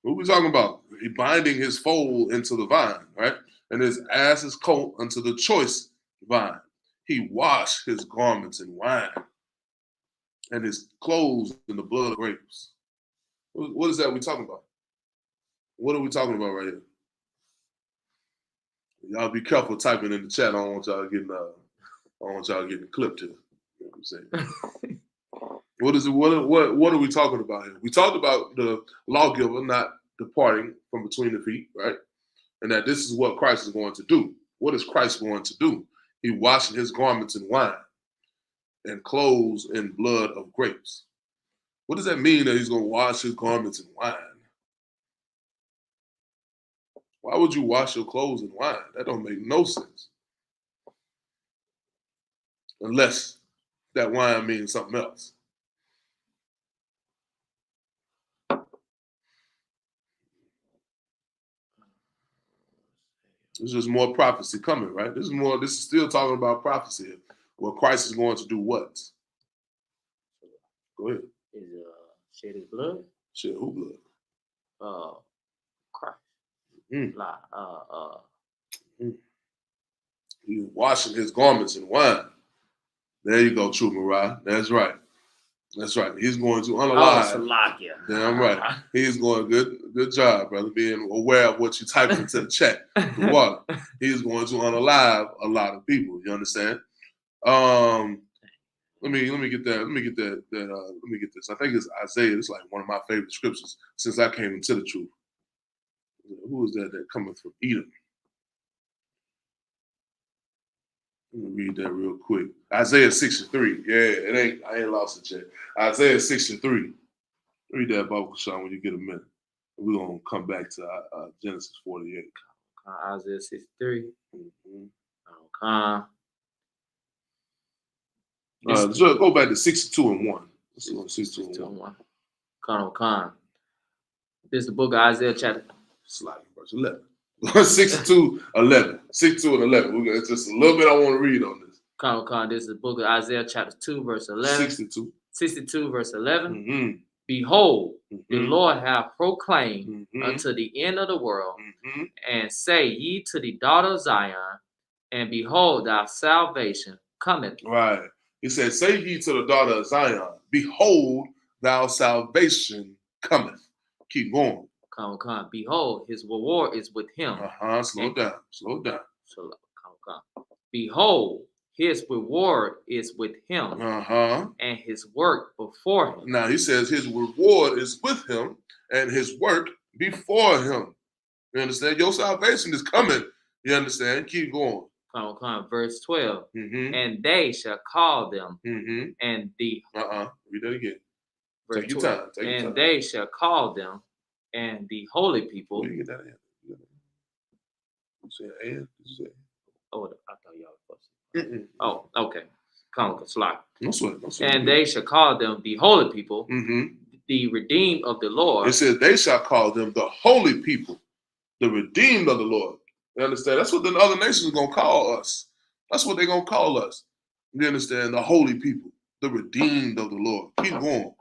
Who we talking about? He binding his foal into the vine, right? And his ass's coat unto the choice vine. He washed his garments in wine, and his clothes in the blood of grapes. What is that we talking about? What are we talking about right here? Y'all be careful typing in the chat. I don't want y'all getting clipped here. You know what I'm saying? What is it? What are we talking about here? We talked about the lawgiver not departing from between the feet, right? And that this is what Christ is going to do. What is Christ going to do? He washing his garments in wine and clothes in blood of grapes. What does that mean that he's going to wash his garments in wine? Why would you wash your clothes in wine? That don't make no sense. Unless that wine means something else. There's just more prophecy coming, right? This is still talking about prophecy. Well, Christ is going to do what? Go ahead. Is shed his blood? Shed who blood? Christ. He's washing his garments in wine. There you go, True Mariah. That's right. That's right. He's going to unalive. Damn right. He's going good job, brother, being aware of what you type into the chat. The water. He's going to unalive a lot of people. You understand? Let me get that. Let me get this. I think it's Isaiah. It's like one of my favorite scriptures since I came into the truth. Who is that cometh from Edom? Let me read that real quick. Isaiah 63. Yeah, I ain't lost it yet. Isaiah 63. Read that, Bible, Sean, when you get a minute. We're going to come back to Genesis 48. Isaiah 63. Go back to 62 and 1. Let's go 62 and 1. Con. This is the book of Isaiah chapter. Sliding verse 11. 62, 11. 62 and 11. It's just a little bit I want to read on this. Con. This is the book of Isaiah chapter 2, verse 11. 62, verse 11. Behold, the Lord hath proclaimed unto the end of the world, and say ye to the daughter of Zion, and behold, thy salvation cometh. Right. He said, say ye to the daughter of Zion, behold, thy salvation cometh. Keep going. Come. Behold, his reward is with him. Slow down. Behold, his reward is with him. And his work before him. Now he says his reward is with him and his work before him. You understand? Your salvation is coming. You understand? Keep going. Come on. Verse 12. And they shall call them. And the read that again. Verse Take your 12. Time. Take your time. They shall call them and the holy people. Where you get that in? You said and? Oh, I thought y'all were supposed to. Oh, okay. Come on, slide. No sweat. No sweat. And they shall call them the holy people, the redeemed of the Lord. It says they shall call them the holy people, the redeemed of the Lord. You understand? That's what the other nations are going to call us. That's what they're going to call us. You understand? The holy people, the redeemed of the Lord. Keep going.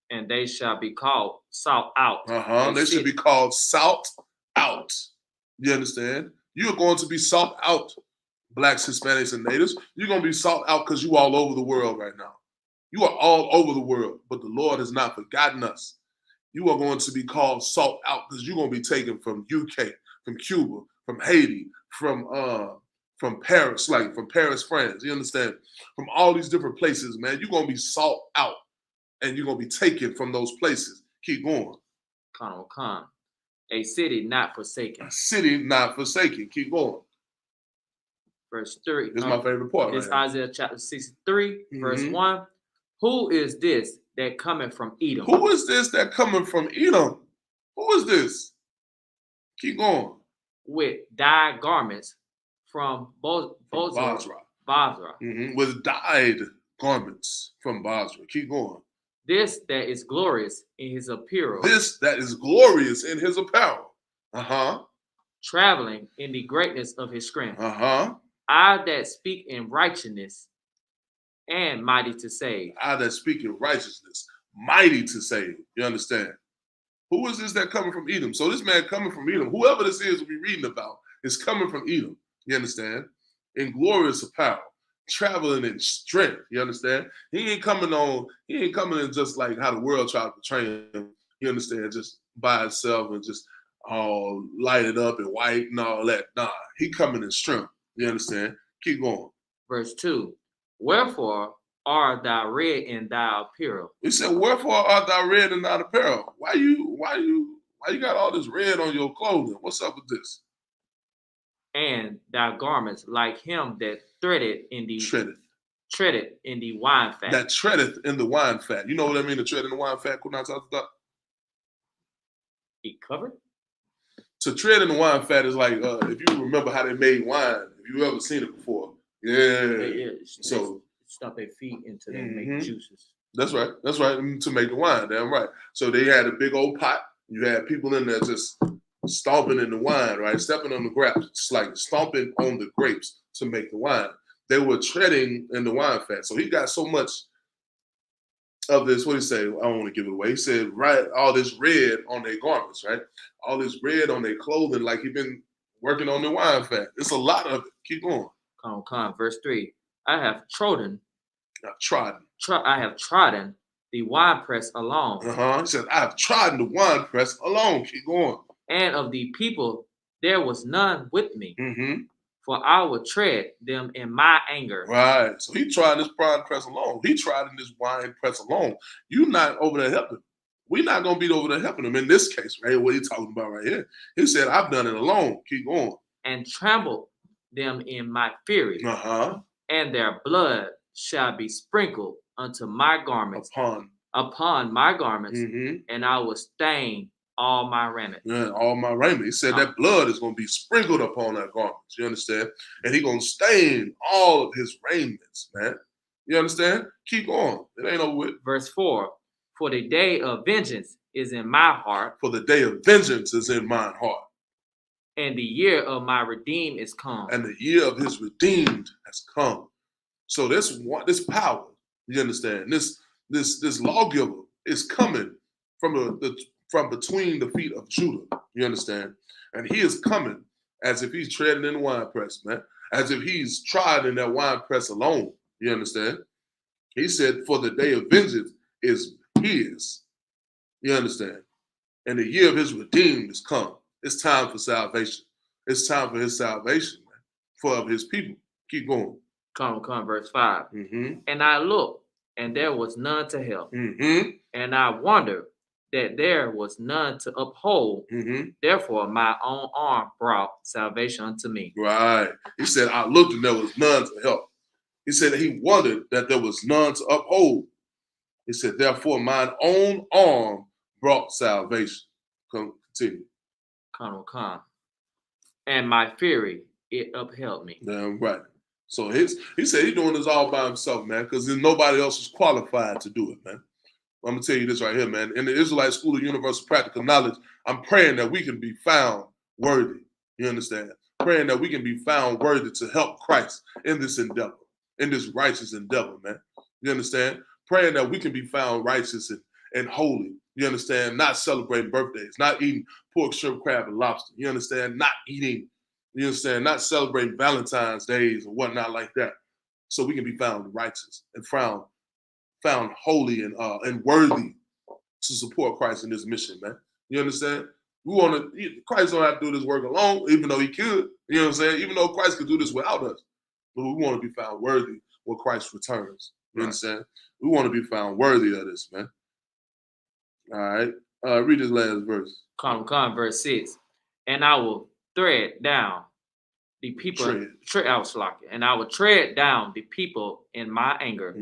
And they shall be called salt out. They should be called salt out. You understand? You're going to be salt out, Blacks, Hispanics, and Natives. You're going to be salt out because you all over the world right now. You are all over the world, but the Lord has not forgotten us. You are going to be called salt out because you're going to be taken from UK, from Cuba, from Haiti, from Paris, from Paris, France. You understand? From all these different places, man. You're going to be salt out, and you're going to be taken from those places. Keep going. Come. A city not forsaken. A city not forsaken. Keep going. Verse 3. This is my favorite part. This is Isaiah chapter 63, verse 1. Who is this that cometh from Edom? Who is this that coming from Edom? Who is this? Keep going. With dyed garments from Bozrah. With dyed garments from Bozrah. Keep going. This that is glorious in his apparel. This that is glorious in his apparel. Traveling in the greatness of his strength. I that speak in righteousness and mighty to save. I that speak in righteousness, mighty to save. You understand? Who is this that coming from Edom? So this man coming from Edom, whoever this is we're reading about, is coming from Edom. You understand? In glorious apparel, traveling in strength. You understand? He ain't coming in just like how the world tried to portray him. You understand? Just by itself and just all lighted up and white and all that. Nah, he coming in strength. You understand? Keep going. Verse 2. Wherefore art thou red in thy apparel? He said, wherefore art thou red in thy apparel? Why you got all this red on your clothing? What's up with this? And thy garments like him that treadeth in the wine fat. That treadeth in the wine fat. You know what I mean? To tread in the wine fat. He covered? To tread in the wine fat is like if you remember how they made wine. If you ever seen it before. Yeah. So stuff their feet into them make juices. That's right. To make the wine. Damn right. So they had a big old pot. You had people in there just stomping in the wine, right? Stepping on the grapes. It's like stomping on the grapes to make the wine. They were treading in the wine fat. So he got so much of this. What did he say? I don't want to give it away. He said, right, all this red on their garments, right? All this red on their clothing, like he's been working on the wine fat. It's a lot of it. Keep going. Come on. Verse 3. I have trodden the winepress alone. He said, I have trodden the winepress alone. Keep going. And of the people, there was none with me. For I will tread them in my anger. Right. So he tried this winepress alone. He tried in this winepress alone. You're not over there helping. We're not going to be over there helping him in this case, right? What he's talking about right here. He said, I've done it alone. Keep going. And trampled them in my fury. And their blood shall be sprinkled unto my garments. Upon my garments. And I will stain all my raiment. Yeah, all my raiment. He said that blood is going to be sprinkled upon our garments. You understand? And he's going to stain all of his raiments, man. You understand? Keep going. It ain't over with. Verse 4. For the day of vengeance is in my heart. For the day of vengeance is in mine heart. And the year of my redeemed is come. And the year of his redeemed has come. So this power, you understand? This lawgiver is coming from between the feet of Judah. You understand? And he is coming as if he's treading in the winepress, man. As if he's tried in that winepress alone. You understand? He said, for the day of vengeance is his. You understand? And the year of his redeemed has come. It's time for salvation. It's time for his salvation, man, for his people. Keep going. Come, verse 5. And I looked, and there was none to help. And I wondered, that there was none to uphold. Therefore, my own arm brought salvation unto me. Right. He said, I looked and there was none to help. He said he wondered that there was none to uphold. He said, therefore, mine own arm brought salvation. Continue. Come. And my fury, it upheld me. Damn right. So he said he's doing this all by himself, man, because nobody else is qualified to do it, man. I'm going to tell you this right here, man. In the Israelite School of Universal Practical Knowledge, I'm praying that we can be found worthy. You understand? Praying that we can be found worthy to help Christ in this endeavor, in this righteous endeavor, man. You understand? Praying that we can be found righteous and holy. You understand? Not celebrating birthdays, not eating pork, shrimp, crab, and lobster. You understand? Not eating, you understand? Not celebrating Valentine's days and whatnot like that. So we can be found righteous and found holy and worthy to support Christ in this mission, man. You understand? Christ don't have to do this work alone, even though he could. You know what I'm saying? Even though Christ could do this without us. But we want to be found worthy when Christ returns. You understand? We want to be found worthy of this, man. All right. Read this last verse. Come, verse 6. And I will tread down the people, and I will tread down the people in my anger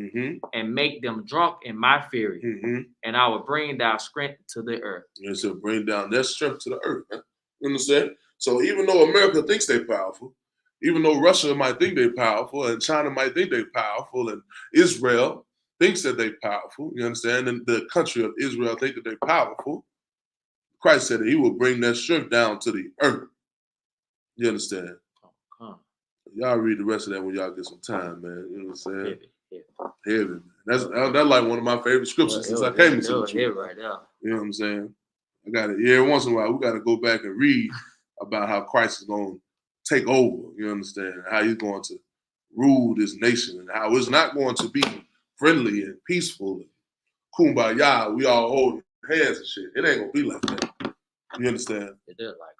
and make them drunk in my fury, and I will bring down strength to the earth. Yes, so bring down that strength to the earth. Man. You understand? So even though America thinks they're powerful, even though Russia might think they're powerful, and China might think they're powerful, and Israel thinks that they're powerful, you understand? And the country of Israel think that they're powerful, Christ said that he will bring that strength down to the earth. You understand? Y'all read the rest of that when y'all get some time, man. You know what I'm saying? Heavy, man. That's like one of my favorite scriptures since I came into the church. Right now. You know what I'm saying? I got it. Every once in a while, we got to go back and read about how Christ is going to take over. You understand? How he's going to rule this nation and how it's not going to be friendly and peaceful and kumbaya. We all hold hands and shit. It ain't going to be like that. You understand? It is like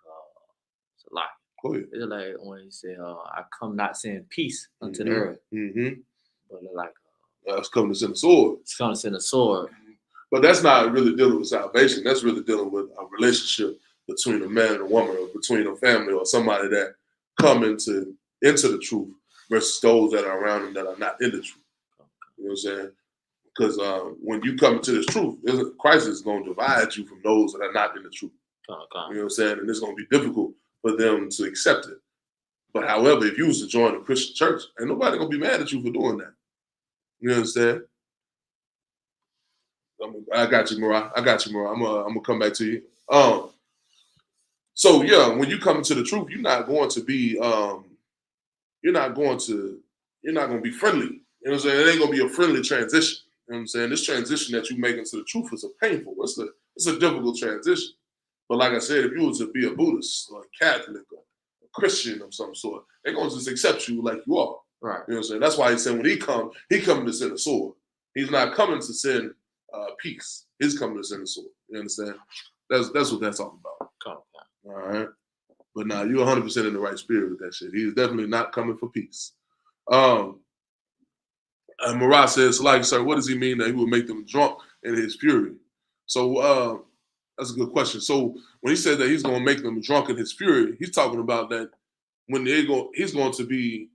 it's a lot. Go ahead. It's like when he said, I come not saying peace unto the earth. But like it's coming to send a sword. It's coming to send a sword. But that's not really dealing with salvation. That's really dealing with a relationship between a man and a woman, or between a family, or somebody that come into the truth versus those that are around them that are not in the truth. You know what I'm saying? Because when you come into this truth, Christ is going to divide you from those that are not in the truth. You know what I'm saying? And it's going to be difficult for them to accept it. But however, if you was to join a Christian church, ain't nobody going to be mad at you for doing that. You understand? I got you, Mariah. I'm gonna come back to you. So yeah, when you come into the truth, you're not going to be friendly. You know what I'm saying? It ain't gonna be a friendly transition. You know what I'm saying? This transition that you make into the truth is it's a difficult transition. But like I said, if you was to be a Buddhist or a Catholic or a Christian of some sort, they're gonna just accept you like you are. Right. You know what I'm saying? That's why he said when he coming to send a sword. He's not coming to send peace. He's coming to send a sword. You understand? That's what that's all about. All right. But now you're 100% in the right spirit with that shit. He's definitely not coming for peace. And Marah says, like, sir, what does he mean that he will make them drunk in his fury? So that's a good question. So when he said that he's going to make them drunk in his fury, he's talking about that when they're going to be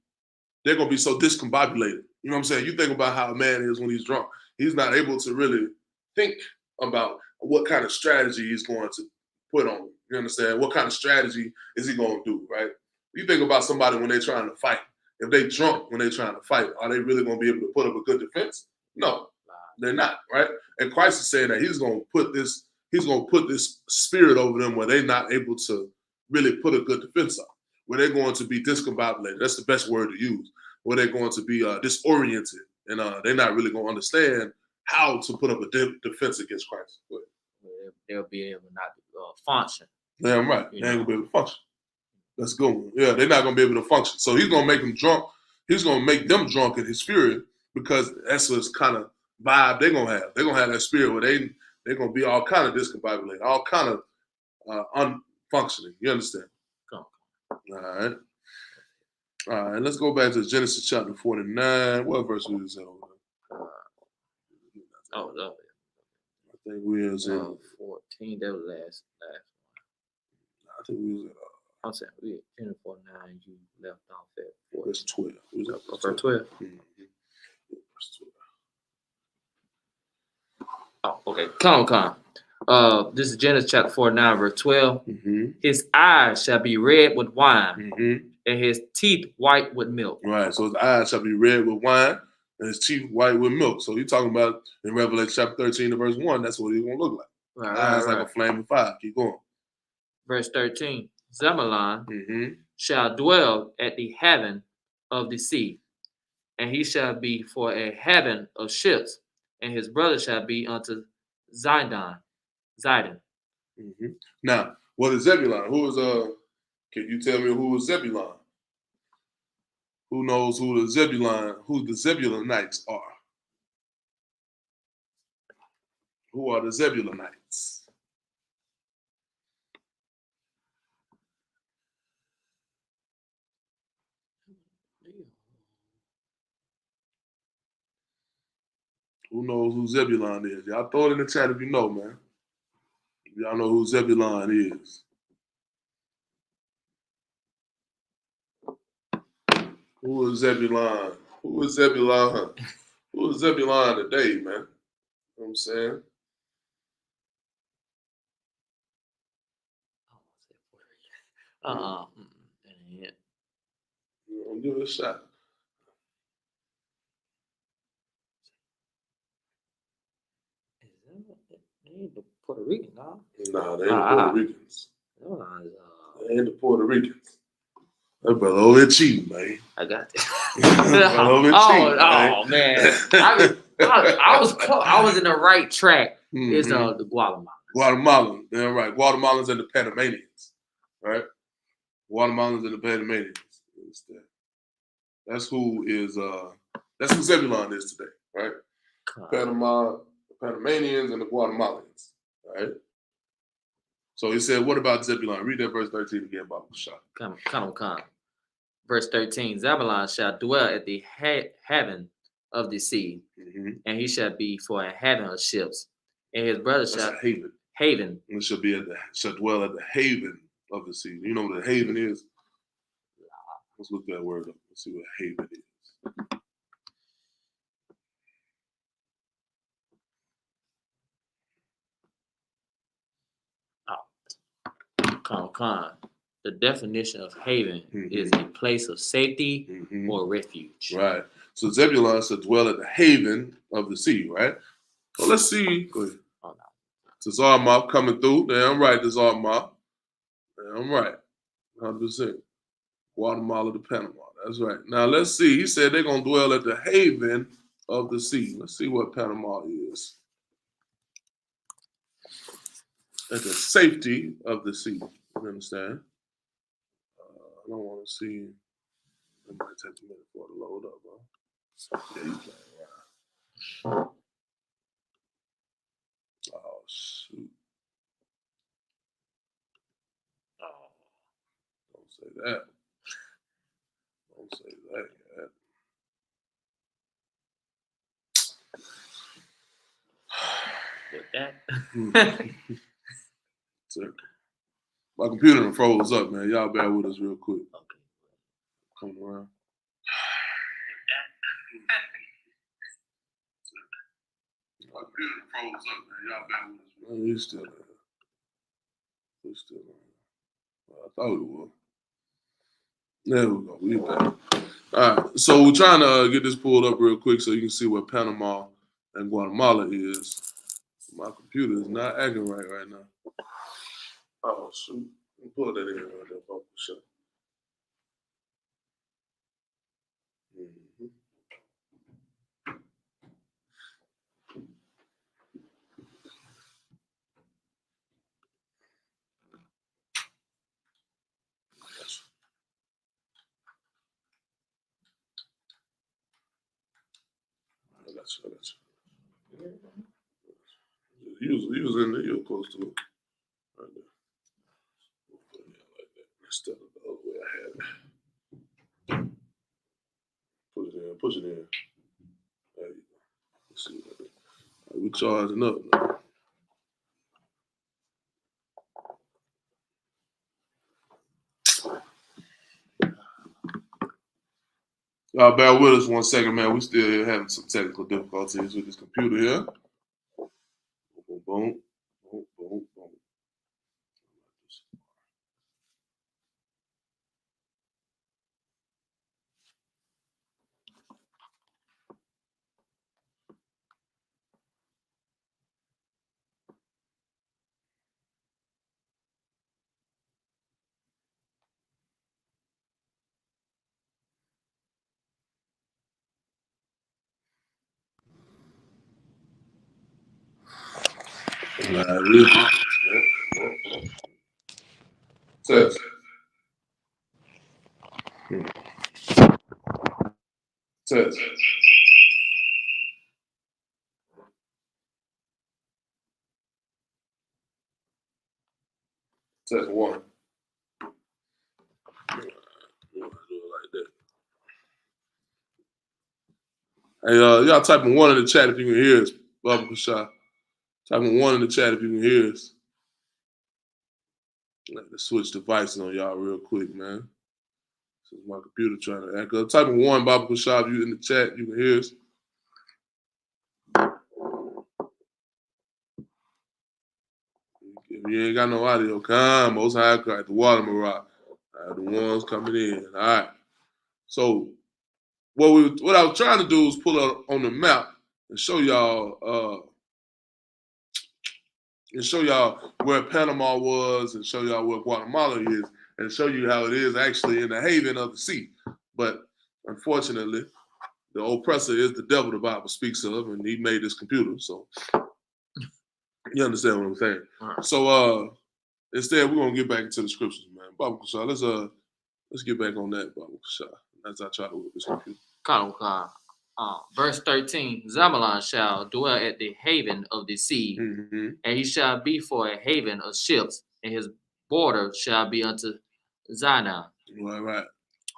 so discombobulated. You know what I'm saying? You think about how a man is when he's drunk. He's not able to really think about what kind of strategy he's going to put on. You understand? What kind of strategy is he going to do, right? You think about somebody when they're trying to fight. If they drunk when they're trying to fight, are they really going to be able to put up a good defense? No, they're not, right? And Christ is saying that he's going to put this spirit over them where they're not able to really put a good defense up, where they're going to be discombobulated. That's the best word to use. Where they're going to be disoriented, and they're not really going to understand how to put up a defense against Christ. They'll be able not to function. Damn right. They ain't going to be able to function. Let's go. Yeah, they're not going to be able to function. So he's going to make them drunk. He's going to make them drunk in his spirit, because that's what kind of vibe they're going to have. They're going to have that spirit where they're going to be all kind of discombobulated, all kind of unfunctioning. You understand? All right. All right, let's go back to Genesis chapter 49. What verse was this? think we was in 14. That was last one. I think we was in I'm saying we at 10 for 9. You left off at 14. Verse 12. We was at verse 12. Mm-hmm. Verse 12. Oh, okay. Come. This is Genesis chapter 49, verse 12. Mm-hmm. His eyes shall be red with wine, mm-hmm. and his teeth white with milk. Right. So his eyes shall be red with wine, and his teeth white with milk. So you're talking about in Revelation chapter 13 to verse 1, that's what he's going to look like. Eyes like a flame of fire. Keep going. Verse 13. Zebulun mm-hmm. shall dwell at the haven of the sea, and he shall be for a haven of ships, and his brother shall be unto Zidon. Mm-hmm. Now, what is Zebulun? Who is can you tell me who is Zebulun? Who knows who the Zebulunites are? Who are the Zebulunites? Who knows who Zebulun is? Y'all throw it in the chat if you know, man. Y'all know who Zebulun is. Who is Zebulun? Who is Zebulun? Who is Zebulun today, man? You know what I'm saying? Yeah. Give it a shot. They ain't the Puerto Rican, no? Nah, they ain't the Puerto Ricans. They ain't the Puerto Ricans. That brother over there cheating, man. I got that. Man. I was in the right track. Mm-hmm. It's the Guatemala. Guatemalan, yeah, right. Guatemalans and the Panamanians, right? Guatemalans and the Panamanians. That's who Zebulun is today, right? Panama, the Panamanians and the Guatemalans, right? So he said, what about Zebulun? Read that verse 13 again, Bible shot. Come. Verse 13, Zebulun shall dwell at the haven of the sea, mm-hmm. and he shall be for a haven of ships, and his brother shall haven. And shall dwell at the haven of the sea. You know what a haven is? Let's look that word up. Let's see what haven is. Come. The definition of haven mm-hmm. is a place of safety mm-hmm. or refuge. Right. So Zebulun shall dwell at the haven of the sea, right? Well, let's see. Go ahead. Oh, no. Tazarmah coming through. Damn right, Tazarmah. Damn right. 100%. Guatemala to Panama. That's right. Now, let's see. He said they're going to dwell at the haven of the sea. Let's see what Panama is. At the safety of the sea. You understand? I don't want to see. It might take a minute for it to load up, bro. Yeah, you playing around. Oh, shoot. Oh, don't say that. Don't say that yet. With that. My computer froze up, man. Y'all bear with us real quick. Okay. Coming around. My computer froze up, man. Y'all bear with us. Man, he's still there. He's still there. Well, I thought it was. There we go. We back. All right. So we're trying to get this pulled up real quick so you can see what Panama and Guatemala is. My computer is not acting right now. Oh, shoot. Pull that in right there, Papa. Sure. Mm-hmm. I got you. You was in there. You were close to it. Right there. Put it in like that instead of the other way I had it. Push it in. There you go. Let's see what I do. We're charging up now. Bear with us 1 second, man. We still having some technical difficulties with this computer here. Boom, boom, boom, boom, boom. Test. Test. Test 1. Hey, y'all typing 1 in the chat if you can hear us. Bubba Kashah. Typing 1 in the chat if you can hear us. Let's switch devices on y'all real quick, man. This is my computer trying to act up. Typing 1, Baba Kashah, if you in the chat, you can hear us. If you ain't got no audio, come. Most High Christ, the water Marah. The ones coming in. All right. So what I was trying to do was pull up on the map and show y'all where Panama was and show y'all where Guatemala is and show you how it is actually in the haven of the sea. But unfortunately, the oppressor is the devil the Bible speaks of, and he made this computer. So you understand what I'm saying? Right. So instead, we're gonna get back into the scriptures, man. Baba Kashah, let's get back on that, Baba Kashah, as I try to work this computer. Verse 13, Zamalon shall dwell at the haven of the sea, and he shall be for a haven of ships, and his border shall be unto Zidon. Right.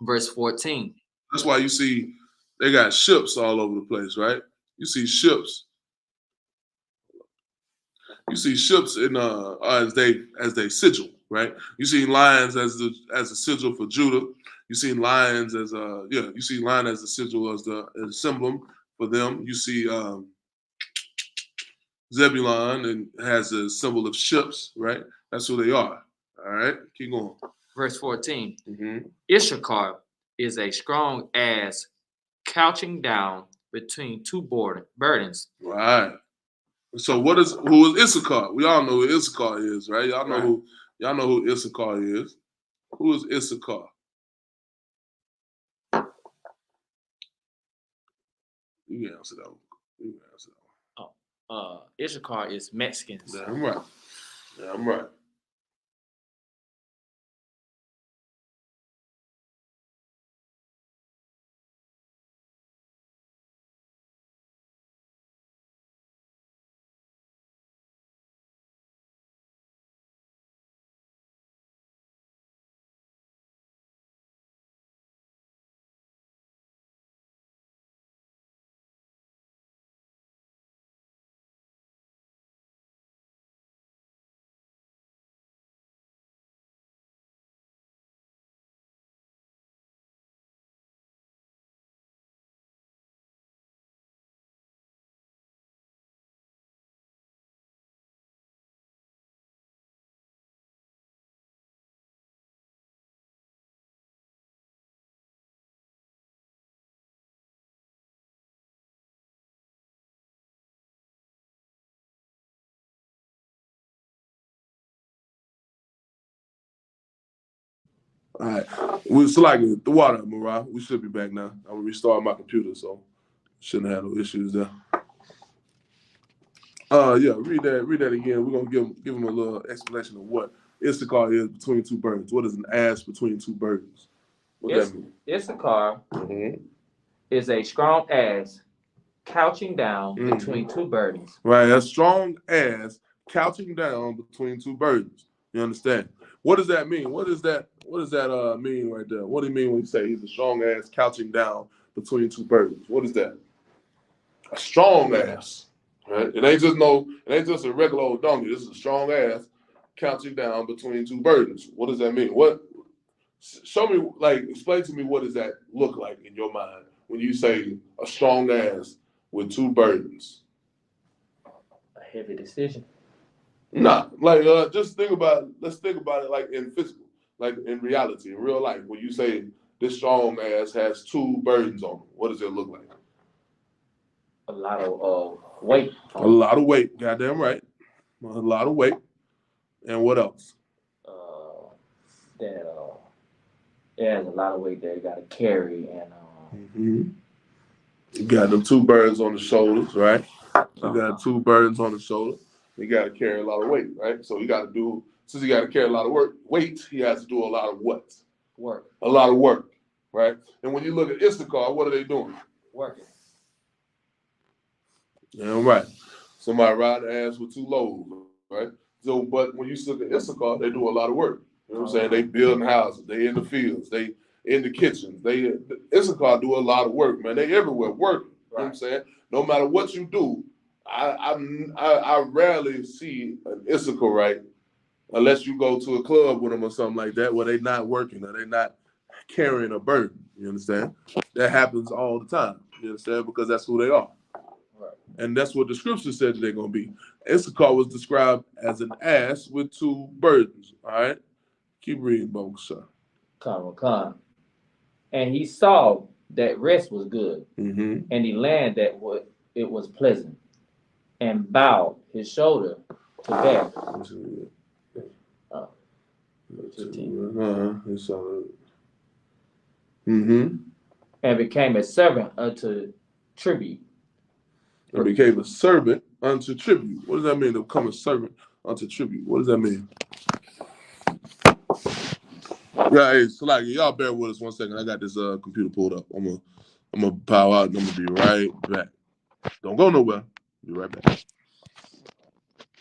Verse 14. That's why you see they got ships all over the place, right? You see ships. You see ships in as they sigil, right? You see lions as a sigil for Judah. You see lions as you see lion as a sigil as the emblem for them. You see Zebulon and has a symbol of ships, right? That's who they are. All right, keep going. Verse 14. Issachar is a strong ass couching down between two burdens. Right. So who is Issachar? We all know who Issachar is, right? Y'all know who Issachar is. Who is Issachar? You can answer that one. Issachar is Mexicans. Damn right. Damn right. All right. We're selecting the water, Marah. We should be back now. I'm gonna restart my computer, so shouldn't have no issues there. Read that again. We're gonna give them a little explanation of what Issachar is between two burdens. What is an ass between two burdens? What that mean? Issachar is a strong ass couching down between two burdens. Right, a strong ass couching down between two burdens. You understand? What does that mean? What does that mean right there? What do you mean when you say he's a strong ass couching down between two burdens? What is that? A strong ass. Right? It ain't just a regular old donkey. This is a strong ass couching down between two burdens. What does that mean? Show me, explain to me what does that look like in your mind when you say a strong ass with two burdens? A heavy decision. Nah, like just think about it. Let's think about it like in physical, like in reality, in real life. When you say this strong ass has two burdens on it, what does it look like? A lot of weight. A lot of weight. Goddamn right. A lot of weight. And what else? There's a lot of weight that you got to carry, and you got them two burdens on the shoulders, right? You got two burdens on the shoulder. You got to carry a lot of weight, right? So you got to do, since you got to carry a lot of weight, he has to do a lot of what? Work. A lot of work, right? And when you look at Issachar, what are they doing? Working. Yeah, right. Somebody ride the ass with two loads, right? So, but when you look at Issachar, they do a lot of work. You know what I'm saying? They building houses. They in the fields. They in the kitchens. Issachar do a lot of work, man. They everywhere working. You know what I'm saying? No matter what you do, I rarely see an Issacharite unless you go to a club with them or something like that where they not working or they not carrying a burden. You understand? That happens all the time. You understand? Because that's who they are. Right. And that's what the scripture said that they're going to be. Issachar was described as an ass with two burdens. All right? Keep reading, Bosa. Come. And he saw that rest was good, and he learned that it was pleasant, and bowed his shoulder to bear. 15. And became a servant unto tribute. And became a servant unto tribute. What does that mean, to become a servant unto tribute? What does that mean? Yeah, hey, Salaki, y'all bear with us 1 second. I got this computer pulled up. I'm gonna power out and I'm gonna be right back. Don't go nowhere. Be right back.